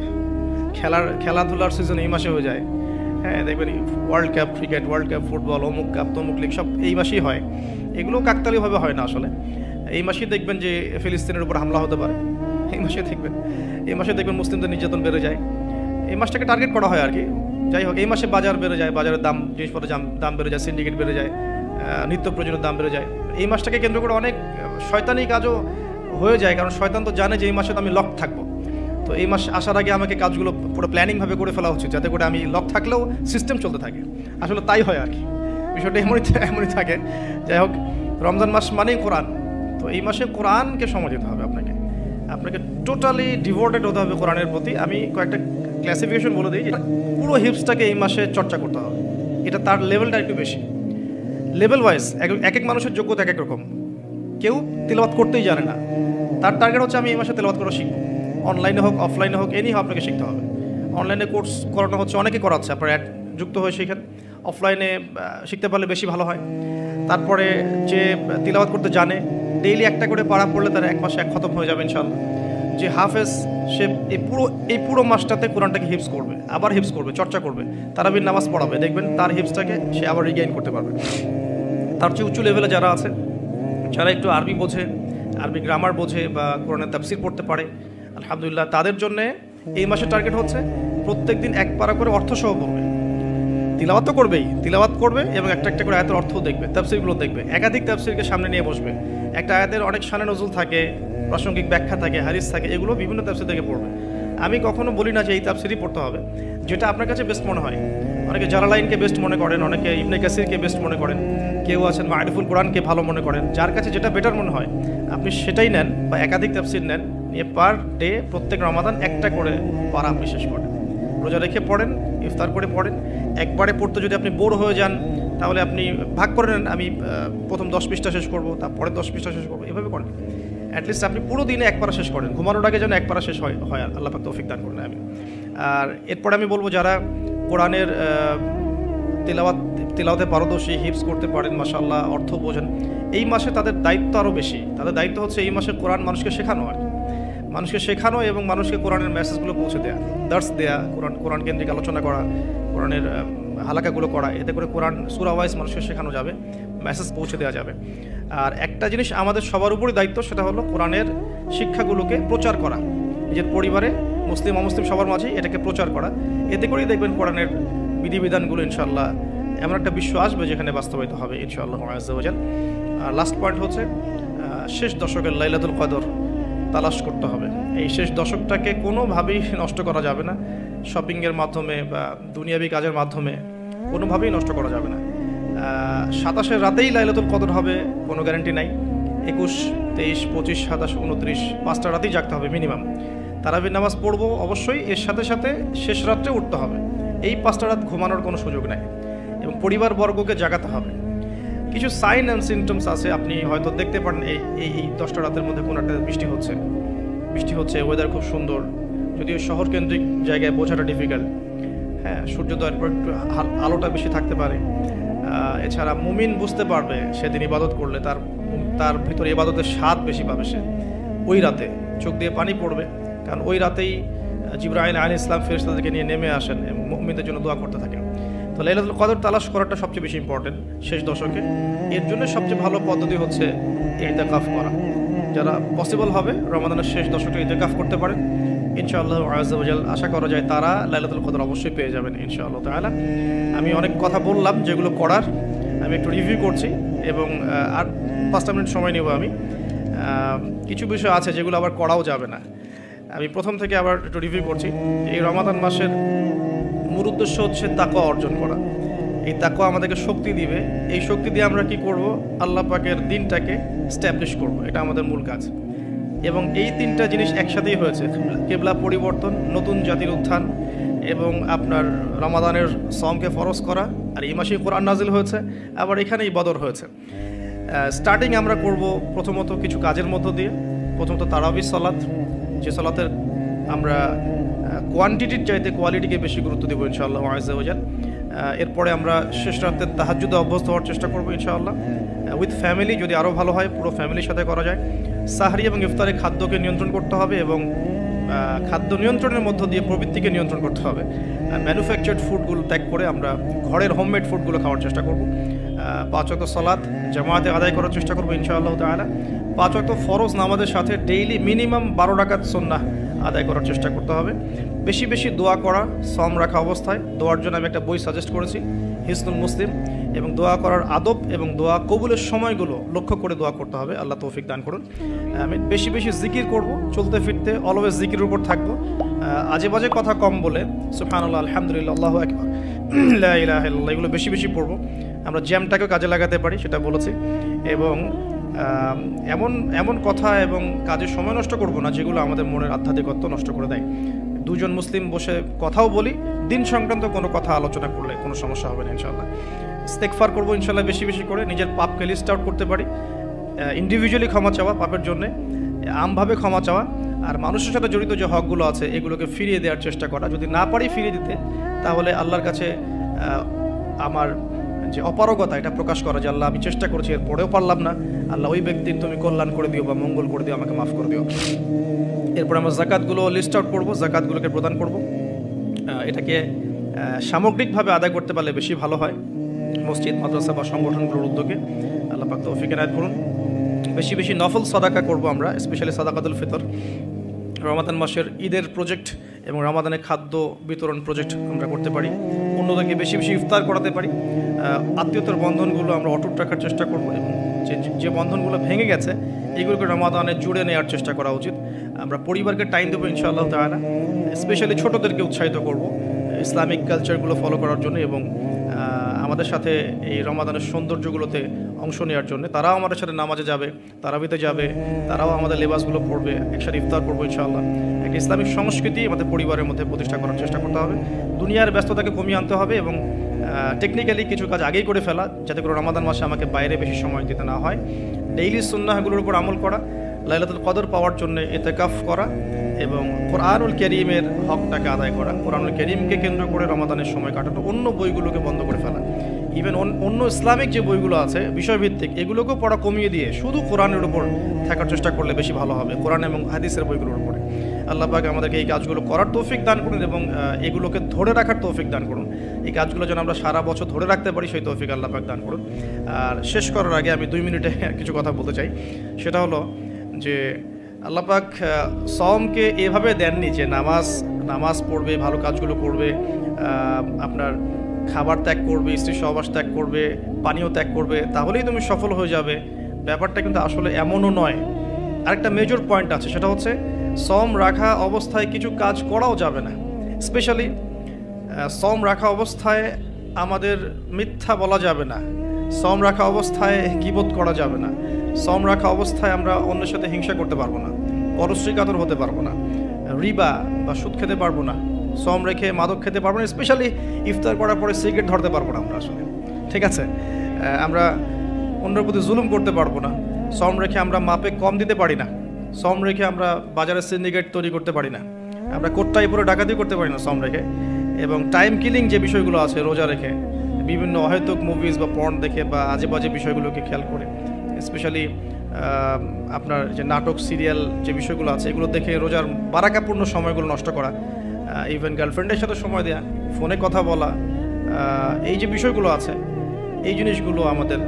খেলাধুলার সিজন এই মাসে হয়ে যায়। হ্যাঁ, দেখবেন world cup cricket, world cup football, অমুক কাপ তমুক লিগ সব এই মাসেই হয়। এগুলো কাকতালীয়ভাবে হয় না আসলে। এই মাসেই দেখবেন যে ফিলিস্তিনের উপর হামলা হতে পারে, এই মাসে দেখবেন মুসলিমদের নির্যাতন বেড়ে যায়। এই মাসটাকে টার্গেট করা হয় আর কি। যাই হোক, এই মাসে বাজার বেড়ে যায়, বাজারের দাম, জিনিসপত্রের দাম বেড়ে যায়, সিন্ডিকেট বেড়ে যায়, নিত্য প্রয়োজনীয় দাম বেড়ে যায়। এই মাসটাকে কেন্দ্র করে অনেক শয়তানি কাজও হয়ে যায়, কারণ শয়তান তো জানে যে এই মাসে তো আমি লক থাকবো। তো এই মাস আসার আগে আমাকে কাজগুলো পুরো প্ল্যানিংভাবে করে ফেলা উচিত, যাতে করে আমি লক থাকলেও সিস্টেম চলতে থাকে। আসলে তাই হয় আর কি, বিষয়টা এমনই থাকে। যাই হোক, রমজান মাস মানেই কোরআন। তো এই মাসে কোরআনকে সময় দিতে হবে আপনাকে টোটালি ডিভোটেড হতে হবে কোরআনের প্রতি। আমি কয়েকটা ক্লাসিফিকেশন বলে দিই। পুরো হিপসটাকে এই মাসে চর্চা করতে হবে, এটা তার লেভেলটা একটু বেশি। লেভেল ওয়াইজ এক মানুষের যোগ্যতা এক রকম। কেউ তেলাওয়াত করতেই জানে না, তার টার্গেট হচ্ছে আমি এই মাসে তেলাওয়াত করা শিখবো। অনলাইনে হোক অফলাইনে হোক হোক আপনাকে শিখতে হবে। অনলাইনে কোর্স করানো হচ্ছে, অনেকে করাচ্ছে, আপনার অ্যাড যুক্ত হয়ে শিখেন। অফলাইনে শিখতে পারলে বেশি ভালো হয়। তারপরে যে তিলাওয়াত করতে জানে, ডেইলি একটা করে পারা পড়লে তার 1 মাসে 1 খতম হয়ে যাবে ইনশাআল্লাহ। যে হাফেজ, সে এই পুরো মাসটাতে কোরআনটাকে হিফজ করবে, আবার হিফজ করবে, চর্চা করবে, তারাবির নামাজ পড়াবে, দেখবেন তার হিফজটাকে সে আবার রিগেইন করতে পারবে। তার চেয়ে উঁচু লেভেলে যারা আছে, যারা একটু আরবি বোঝে, আরবি গ্রামার বোঝে বা কোরআনের তাফসির পড়তে পারে, আলহামদুলিল্লাহ তাদের জন্য এই মাসের টার্গেট হচ্ছে প্রত্যেক দিন 1 পারা করে অর্থসহ পড়বে। তিলাওয়াত তো করবেই, তিলাওয়াত করবে এবং একটা করে আয়াতের অর্থও দেখবে, তাফসিরগুলো দেখবে, একাধিক তাফসিরকে সামনে নিয়ে বসবে। একটা আয়াতের অনেক শানে নজুল থাকে, প্রাসঙ্গিক ব্যাখ্যা থাকে, হাদিস থাকে, এগুলো বিভিন্ন তাফসির থেকে পড়বে। আমি কখনো বলি না যে এই তাফসিরই পড়তে হবে, যেটা আপনার কাছে বেস্ট মনে হয়। অনেকে জালালাইনকে বেস্ট মনে করেন, অনেকে ইবনে কাসিরকে বেস্ট মনে করেন, কেউ আছেন মারিফুল কোরআনকে ভালো মনে করেন। যার কাছে যেটা বেটার মনে হয় আপনি সেটাই নেন, বা একাধিক তাফসির নেন, নিয়ে পার ডে প্রত্যেক রমাদান একটা করে পারা আপনি শেষ করেন। রোজা রেখে পড়েন, ইফতার করে পড়েন। একবারে পড়তে যদি আপনি বোর হয়ে যান তাহলে আপনি ভাগ করে নেন, আমি প্রথম 10 পৃষ্ঠা শেষ করবো, তারপরে 10 পৃষ্ঠা শেষ করবো, এভাবে করেন। অ্যাটলিস্ট আপনি পুরো দিনে 1 পারা শেষ করেন, ঘুমানোর আগে যেন 1 পারা শেষ হয়, আল্লাহ পাক তৌফিক দান করেন আমি। আর এরপরে আমি বলবো, যারা কোরআনের তেলাওয়াতে পারদর্শী, হিফজ করতে পারেন, মাশাআল্লাহ, অর্থ বোঝেন, এই মাসে তাদের দায়িত্ব আরও বেশি। তাদের দায়িত্ব হচ্ছে এই মাসে কোরআন মানুষকে শেখানো, আর মানুষকে শেখানো এবং মানুষকে কোরআনের মেসেজগুলো পৌঁছে দেওয়া, দার্স দেয়া, কোরআন কেন্দ্রিক আলোচনা করা, কোরআনের হালাকাগুলো করা। এতে করে কোরআন সূরা ওয়াইজ মানুষকে শেখানো যাবে, মেসেজ পৌঁছে দেওয়া যাবে। আর একটা জিনিস আমাদের সবার উপরই দায়িত্ব, সেটা হলো কোরআনের শিক্ষাগুলোকে প্রচার করা, নিজের পরিবারে, মুসলিম অমুসলিম সবার মাঝেই এটাকে প্রচার করা। এতে করেই দেখবেন কোরআনের বিধিবিধানগুলো ইনশাআল্লাহ এমন একটা বিশ্ব আসবে যেখানে বাস্তবায়িত হবে ইনশাআল্লাহ আযজা ওয়া জাল। আর লাস্ট পয়েন্ট হচ্ছে, শেষ দশকের লাইলাতুল কদর তালাশ করতে হবে। এই শেষ দশকটাকে কোনোভাবেই নষ্ট করা যাবে না, শপিংয়ের মাধ্যমে বা দুনিয়াবি কাজের মাধ্যমে কোনোভাবেই নষ্ট করা যাবে না। 27 রাতেই লাইলাতুল কদর হবে কোনো গ্যারান্টি নাই। 21, 23, 25, 27, 29 5টা রাতেই জাগতে হবে মিনিমাম। তারাবির নামাজ পড়বো অবশ্যই, এর সাথে সাথে শেষ রাত্রে উঠতে হবে। এই 5টা রাত ঘুমানোর কোনো সুযোগ নাই এবং পরিবারবর্গকে জাগাতে হবে। কিছু সাইন অ্যান্ড সিমটমস আছে, আপনি হয়তো দেখতে পারেন এই 10টা রাতের মধ্যে কোনো একটা বৃষ্টি হচ্ছে, ওয়েদার খুব সুন্দর, যদিও শহর কেন্দ্রিক জায়গায় বোঝাটা ডিফিকাল্ট। হ্যাঁ, সূর্যোদয়ের পর একটু আলোটা বেশি থাকতে পারে। এছাড়া মুমিন বুঝতে পারবে সেদিন ইবাদত করলে তার ভিতরে ইবাদতের স্বাদ বেশি পাবে। সে ওই রাতে চোখ দিয়ে পানি পড়বে, কারণ ওই রাতেই জিবরাইল আলাইহিস সালাম ফেরেশতাদেরকে নিয়ে নেমে আসেন, মুমিনদের জন্য দোয়া করতে থাকেন। তো লাইলাতুল কদর তালাশ করাটা সবচেয়ে বেশি ইম্পর্টেন্ট শেষ দশকে। এর জন্য সবচেয়ে ভালো পদ্ধতি হচ্ছে ইতিকাফ করা। যারা পসিবল হবে রমাদানের শেষ দশকে ইতিকাফ করতে পারেন, ইনশাআল্লাহ আযজা ওয়া জাল আশা করা যায় তারা লাইলাতুল কদর অবশ্যই পেয়ে যাবেন ইনশাআল্লাহ তাআলা। আমি অনেক কথা বললাম যেগুলো করার, আমি একটু রিভিউ করছি এবং আর 5টা মিনিট সময় নেব আমি। কিছু বিষয় আছে যেগুলো আবার করাও যাবে না, আমি প্রথম থেকে আবার একটু রিভিউ করছি। এই রমাদান মাসের মূল উদ্দেশ্য হচ্ছে তাকওয়া অর্জন করা। এই তাকওয়া আমাদেরকে শক্তি দিবে, এই শক্তি দিয়ে আমরা কি করব, আল্লাহ পাকের দিনটাকে স্ট্যাবলিশ করব, এটা আমাদের মূল কাজ। এবং এই তিনটা জিনিস একসাথেই হয়েছে, কিবলা পরিবর্তন, নতুন জাতির উত্থান এবং আপনার রমাদানের সওমকে ফরজ করা, আর এই মাসেই কোরআন নাজিল হয়েছে, আবার এখানেই বদর হয়েছে। স্টার্টিং আমরা করব প্রথমত কিছু কাজের মধ্য দিয়ে। প্রথমত তারাবির সালাত, যে সালাতের আমরা কোয়ান্টিটির চাইতে কোয়ালিটিকে বেশি গুরুত্ব দেবো ইনশাআল্লাহ আযজা ওয়া জাল। এরপরে আমরা শেষ রাতের তাহাজ্জুদে অভ্যস্ত হওয়ার চেষ্টা করবো ইনশাআল্লাহ, উইথ ফ্যামিলি যদি আরও ভালো হয় পুরো ফ্যামিলির সাথে করা যায়। সাহরি এবং ইফতারে খাদ্যকে নিয়ন্ত্রণ করতে হবে এবং খাদ্য নিয়ন্ত্রণের মধ্য দিয়ে প্রবৃত্তিকে নিয়ন্ত্রণ করতে হবে। ম্যানুফ্যাকচার্ড ফুডগুলো ত্যাগ করে আমরা ঘরের হোমমেড ফুডগুলো খাওয়ার চেষ্টা করব। 5 ওয়াক্ত সালাত জামাতে আদায় করার চেষ্টা করবো ইনশাআল্লাহ তাআলা। 5 ওয়াক্ত ফরজ নামাজের সাথে ডেইলি মিনিমাম 12 রাকাত সুন্নাহ আদায় করার চেষ্টা করতে হবে। বেশি বেশি দোয়া করা সওম রাখা অবস্থায়। দোয়ার জন্য আমি একটা বই সাজেস্ট করেছি, হিসনুল মুসলিম, এবং দোয়া করার আদব এবং দোয়া কবুলের সময়গুলো লক্ষ্য করে দোয়া করতে হবে। আল্লাহ তৌফিক দান করুন। আমি বেশি বেশি জিকির করব, চলতে ফিরতে অলওয়েজ জিকিরের উপর থাকবো, আজে বাজে কথা কম বলে সুবহানাল্লাহ, আলহামদুলিল্লাহ, আল্লাহু আকবার, লা ইলাহা ইল্লাল্লাহ এগুলো বেশি বেশি পড়বো। আমরা জ্যামটাকেও কাজে লাগাতে পারি সেটা বলেছি। এবং এমন এমন কথা এবং কাজে সময় নষ্ট করব না যেগুলো আমাদের মনের আধ্যাত্মিকত্ব নষ্ট করে দেয়। দুজন মুসলিম বসে কথাও বলি, দিন সংক্রান্ত কোনো কথা আলোচনা করলে কোনো সমস্যা হবে না ইনশাআল্লাহ। ইস্তেগফার করবো ইনশাআল্লাহ বেশি বেশি করে, নিজের পাপকে লিস্ট আউট করতে পারি, ইন্ডিভিজুয়ালি ক্ষমা চাওয়া পাপের জন্যে, আমভাবে ক্ষমা চাওয়া, আর মানুষের সাথে জড়িত যে হকগুলো আছে এগুলোকে ফিরিয়ে দেওয়ার চেষ্টা করা। যদি না পারি ফিরিয়ে দিতে, তাহলে আল্লাহর কাছে আমার যে অপারগতা এটা প্রকাশ করা, যে আল্লাহ আমি চেষ্টা করছি এরপরেও পারলাম না, আল্লাহ ওই ব্যক্তির তুমি কল্যাণ করে দিও বা মঙ্গল করে দিও, আমাকে মাফ করে দিও। এরপর আমরা জাকাতগুলো লিস্ট আউট করবো, জাকাতগুলোকে প্রদান করব। এটাকে সামগ্রিকভাবে আদায় করতে পারলে বেশি ভালো হয়, মসজিদ মাদ্রাসা বা সংগঠনগুলোর উদ্যোগে। আল্লাহ পাক তৌফিক এনায়েত করুন। বেশি বেশি নফল সাদাকা করব আমরা, স্পেশালি সাদাকাতুল ফিতর। রমাদান মাসের ঈদের প্রজেক্ট এবং রমাদানের খাদ্য বিতরণ প্রজেক্ট আমরা করতে পারি। অন্যদেরকে বেশি বেশি ইফতার করাতে পারি। আত্মীয়তার বন্ধনগুলো আমরা অটুট রাখার চেষ্টা করব এবং যে বন্ধনগুলো ভেঙে গেছে এগুলোকে রমাদানে জুড়ে নেওয়ার চেষ্টা করা উচিত। আমরা পরিবারকে টাইম দেবো ইনশাআল্লাহ তাআলা। স্পেশালি ছোটদেরকে উৎসাহিত করব ইসলামিক কালচারগুলো ফলো করার জন্য এবং আমাদের সাথে এই রমাদানের সৌন্দর্যগুলোতে অংশ নেওয়ার জন্য। তারাও আমাদের সাথে নামাজে যাবে, তারাবিতে যাবে, তারাও আমাদের লেবাসগুলো পড়বে, একসাথে ইফতার করবো ইনশাআল্লাহ। একটা ইসলামিক সংস্কৃতি আমাদের পরিবারের মধ্যে প্রতিষ্ঠা করার চেষ্টা করতে হবে। দুনিয়ার ব্যস্ততাকে কমিয়ে আনতে হবে এবং টেকনিক্যালি কিছু কাজ আগেই করে ফেলা, যাতে করে রমাদান মাসে আমাকে বাইরে বেশি সময় দিতে না হয়। ডেইলি সুন্নাহগুলোর উপর আমল করা, লাইলাতুল কদর পাওয়ার জন্য ইতিকাফ করা এবং কোরআনুল কারীমের হকটাকে আদায় করা। কোরআনুল কারীমকে কেন্দ্র করে রমাদানের সময় কাটানো, অন্য বইগুলোকে বন্ধ করে ফেলা। ইভেন অন্য ইসলামিক যে বইগুলো আছে বিষয়ভিত্তিক, এগুলোকেও পড়া কমিয়ে দিয়ে শুধু কোরআনের উপর থাকার চেষ্টা করলে বেশি ভালো হবে, কোরআন এবং হাদিসের বইগুলোর উপরে। আল্লাহ পাক আমাদেরকে এই কাজগুলো করার তৌফিক দান করুন এবং এগুলোকে ধরে রাখার তৌফিক দান করুন। এই কাজগুলো যেন আমরা সারা বছর ধরে রাখতে পারি সেই তৌফিক আল্লাহ পাক দান করুন। আর শেষ করার আগে আমি 2 মিনিটে কিছু কথা বলতে চাই। সেটা হলো যে আল্লাহ পাক সওমকে এভাবে দেননি যে নামাজ পড়বে, ভালো কাজগুলো করবে, আপনার খাবার ত্যাগ করবে, স্ত্রী সহবাস ত্যাগ করবে, পানীয় ত্যাগ করবে, তাহলেই তুমি সফল হয়ে যাবে। ব্যাপারটা কিন্তু আসলে এমনও নয়। আরেকটা মেজর পয়েন্ট আছে, সেটা হচ্ছে সওম রাখা অবস্থায় কিছু কাজ করাও যাবে না। স্পেশালি সওম রাখা অবস্থায় আমাদের মিথ্যা বলা যাবে না, সওম রাখা অবস্থায় গীবত করা যাবে না, সওম রাখা অবস্থায় আমরা অন্যের সাথে হিংসা করতে পারবো না, পরশ্রী কাতর হতে পারবো না, রিবা বা সুদ খেতে পারবো না, সওম রেখে মাদক খেতে পারবো না, স্পেশালি ইফতার করার পরে সিগারেট ধরতে পারবো না আমরা আসলে, ঠিক আছে। আমরা অন্যের প্রতি জুলুম করতে পারবো না, সওম রেখে আমরা মাপে কম দিতে পারি না, সওম রেখে আমরা বাজারে সিন্ডিকেট তৈরি করতে পারি না, আমরা কোটটাই পরে ডাকাতি করতে পারি না সওম রেখে। এবং টাইম কিলিং যে বিষয়গুলো আছে রোজা রেখে, বিভিন্ন অহেতুক মুভিজ বা পর্ন দেখে বা আজে বাজে বিষয়গুলোকে খেয়াল করে, স্পেশালি আপনার যে নাটক সিরিয়াল যে বিষয়গুলো আছে এগুলো দেখে রোজার বারাকাপূর্ণ সময়গুলো নষ্ট করা, ইভেন গার্লফ্রেন্ডের সাথে সময় দেওয়া, ফোনে কথা বলা, এই যে বিষয়গুলো আছে, এই জিনিসগুলো আমাদের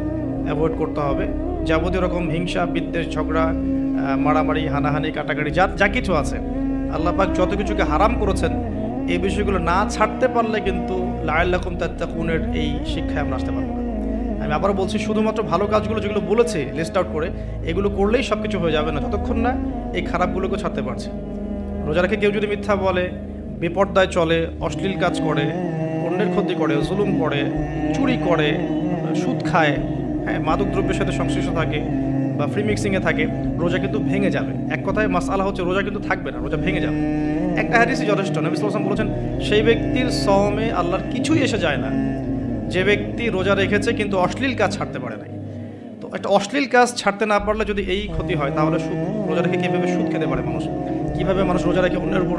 অ্যাভয়েড করতে হবে। যাবতীয় রকম হিংসা, বিদ্বেষ, ঝগড়া, মারামারি, হানাহানি, কাটাকাটি, যা কিছু আছে, আল্লাহ পাক যত কিছুকে হারাম করেছেন, এই বিষয়গুলো না ছাড়তে পারলে কিন্তু লাআল্লাকুম তাত্তাকুনের এই শিক্ষায় আমরা আসতে পারবো না। আমি আবারও বলছি, শুধুমাত্র ভালো কাজগুলো যেগুলো বলেছে লিস্ট আউট করে, এগুলো করলেই সব কিছু হয়ে যাবে না, যতক্ষণ না এই খারাপগুলোকে ছাড়তে পারছে। রোজা রেখে কেউ যদি মিথ্যা বলে, বেপর্দায় চলে, অশ্লীল কাজ করে, অন্যের ক্ষতি করে, জুলুম করে, চুরি করে, সুদ খায়, হ্যাঁ, মাদক দ্রব্যের সাথে সংশ্লিষ্ট থাকে বা ফ্রি মিক্সিংয়ে থাকে, রোজা কিন্তু ভেঙে যাবে। এক কথায় মাসআলা হচ্ছে রোজা কিন্তু থাকবে না, রোজা ভেঙে যাবে। একটা হাদিসই যথেষ্ট। নবী সাল্লাল্লাহু আলাইহি ওয়াসাল্লাম বলেছেন, সেই ব্যক্তির সওমে আল্লাহর কিছুই এসে যায় না যে ব্যক্তি রোজা রেখেছে কিন্তু অশ্লীল কাজ ছাড়তে পারে নাই। তো একটা অশ্লীল কাজ ছাড়তে না পারলে যদি এই ক্ষতি হয়, তাহলে রোজা রেখে কীভাবে সুদ খেতে পারে মানুষ, কীভাবে মানুষ রোজা রেখে অন্যের উপর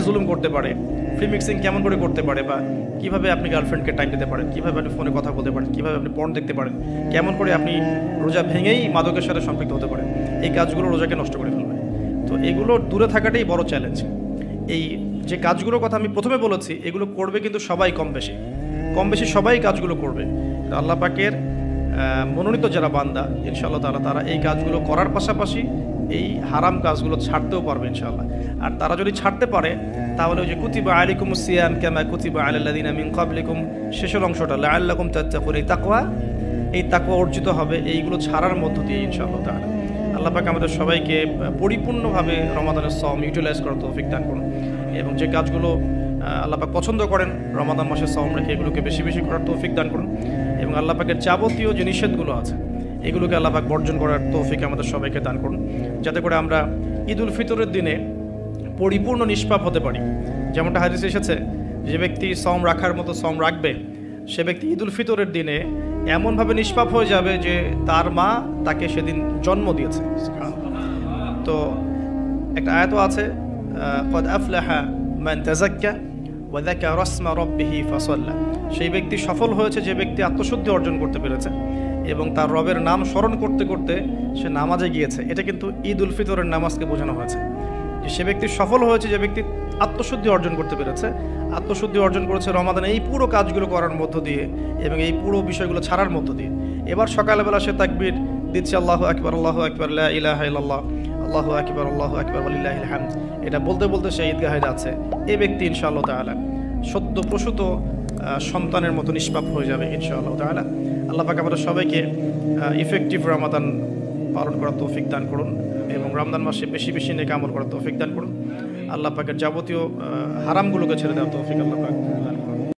জুলুম করতে পারে, ফ্রি মিক্সিং কেমন করে করতে পারে, বা কীভাবে আপনি গার্লফ্রেন্ডকে টাইম দিতে পারেন, কীভাবে আপনি ফোনে কথা বলতে পারেন, কীভাবে আপনি পর্ন দেখতে পারেন, কেমন করে আপনি রোজা ভেঙেই মাদকের সাথে সম্পৃক্ত হতে পারেন, এই কাজগুলো রোজাকে নষ্ট করে ফেলবে। তো এগুলো দূরে থাকাটাই বড় চ্যালেঞ্জ। এই যে কাজগুলোর কথা আমি প্রথমে বলেছি, এগুলো করবে কিন্তু সবাই কম বেশি সবাই কাজগুলো করবে। আল্লাহ পাকের মনোনীত যারা বান্দা, ইনশাআল্লাহ তারা এই কাজগুলো করার পাশাপাশি এই হারাম কাজগুলো ছাড়তেও পারবে ইনশাআল্লাহ। আর তারা যদি ছাড়তে পারে, তাহলে ওই যে কুতিবা আলাইকুমুস সিয়াম কামা কুতিবা আলাল্লাযিনা মিন ক্বাবলিকুম, শেষের অংশটা লাআল্লাকুম তাত্তাকুন, এই তাকওয়া অর্জিত হবে এইগুলো ছাড়ার মধ্য দিয়ে ইনশাআল্লাহ তাআলা। আল্লাহ পাক আমাদের সবাইকে পরিপূর্ণভাবে রমাদানের সওম ইউটিলাইজ করার তৌফিক দান করুন, এবং যে কাজগুলো আল্লাহ পাক পছন্দ করেন রমাদান মাসে সওম রেখে, এগুলোকে বেশি বেশি করার তৌফিক দান করুন, এবং আল্লাহ পাকের যাবতীয় যে নিষেধগুলো আছে এগুলোকে আল্লাহ পাক বর্জন করার তৌফিক আমাদের সবাইকে দান করুন, যাতে করে আমরা ঈদ উল ফিতরের দিনে পরিপূর্ণ নিষ্পাপ হতে পারি। যেমনটা হাদিসে এসেছে, যে ব্যক্তি সওম রাখার মতো সওম রাখবে, সে ব্যক্তি ঈদ উল ফিতরের দিনে এমনভাবে নিষ্পাপ হয়ে যাবে যে তার মা তাকে সেদিন জন্ম দিয়েছে। তো একটা আয়াতও আছে, কদ আফলাহা মান তাযাক্কা ওয়া যাকারা ইসমা রাব্বিহি ফাসাল্লা, সেই ব্যক্তি সফল হয়েছে যে ব্যক্তি আত্মশুদ্ধি অর্জন করতে পেরেছে এবং তার রবের নাম স্মরণ করতে করতে সে নামাজে গিয়েছে। এটা কিন্তু ঈদ উল ফিতরের নামাজকে বোঝানো হয়েছে, যে সে ব্যক্তি সফল হয়েছে যে ব্যক্তি আত্মশুদ্ধি অর্জন করতে পেরেছে। আত্মশুদ্ধি অর্জন করেছে রমাদানে এই পুরো কাজগুলো করার মধ্য দিয়ে এবং এই পুরো বিষয়গুলো ছাড়ার মধ্য দিয়ে। এবার সকালবেলা সে তাকবীর দিচ্ছে, আল্লাহু আকবার, আল্লাহু আকবার, লা ইলাহা ইল্লাল্লাহ, আল্লাহু আকবার, আল্লাহু আকবার, ওয়ালিল্লাহিল হামদ, এটা বলতে বলতে সে ঈদগাহে যাচ্ছে। এই ব্যক্তি ইনশাআল্লাহ তাআলা সদ্য প্রসূত সন্তানের মতো নিষ্পাপ হয়ে যাবে ইনশাআল্লাহ তাআলা। আল্লাহ পাক আমাদের সবাইকে ইফেক্টিভ রমাদান পালন করার তৌফিক দান করুন, এবং রমজান মাসে বেশি বেশি নেক আমল করার তৌফিক দান করুন। আল্লাহ পাকের যাবতীয় হারামগুলোকে ছেড়ে দেওয়ার তৌফিক আল্লাহ পাক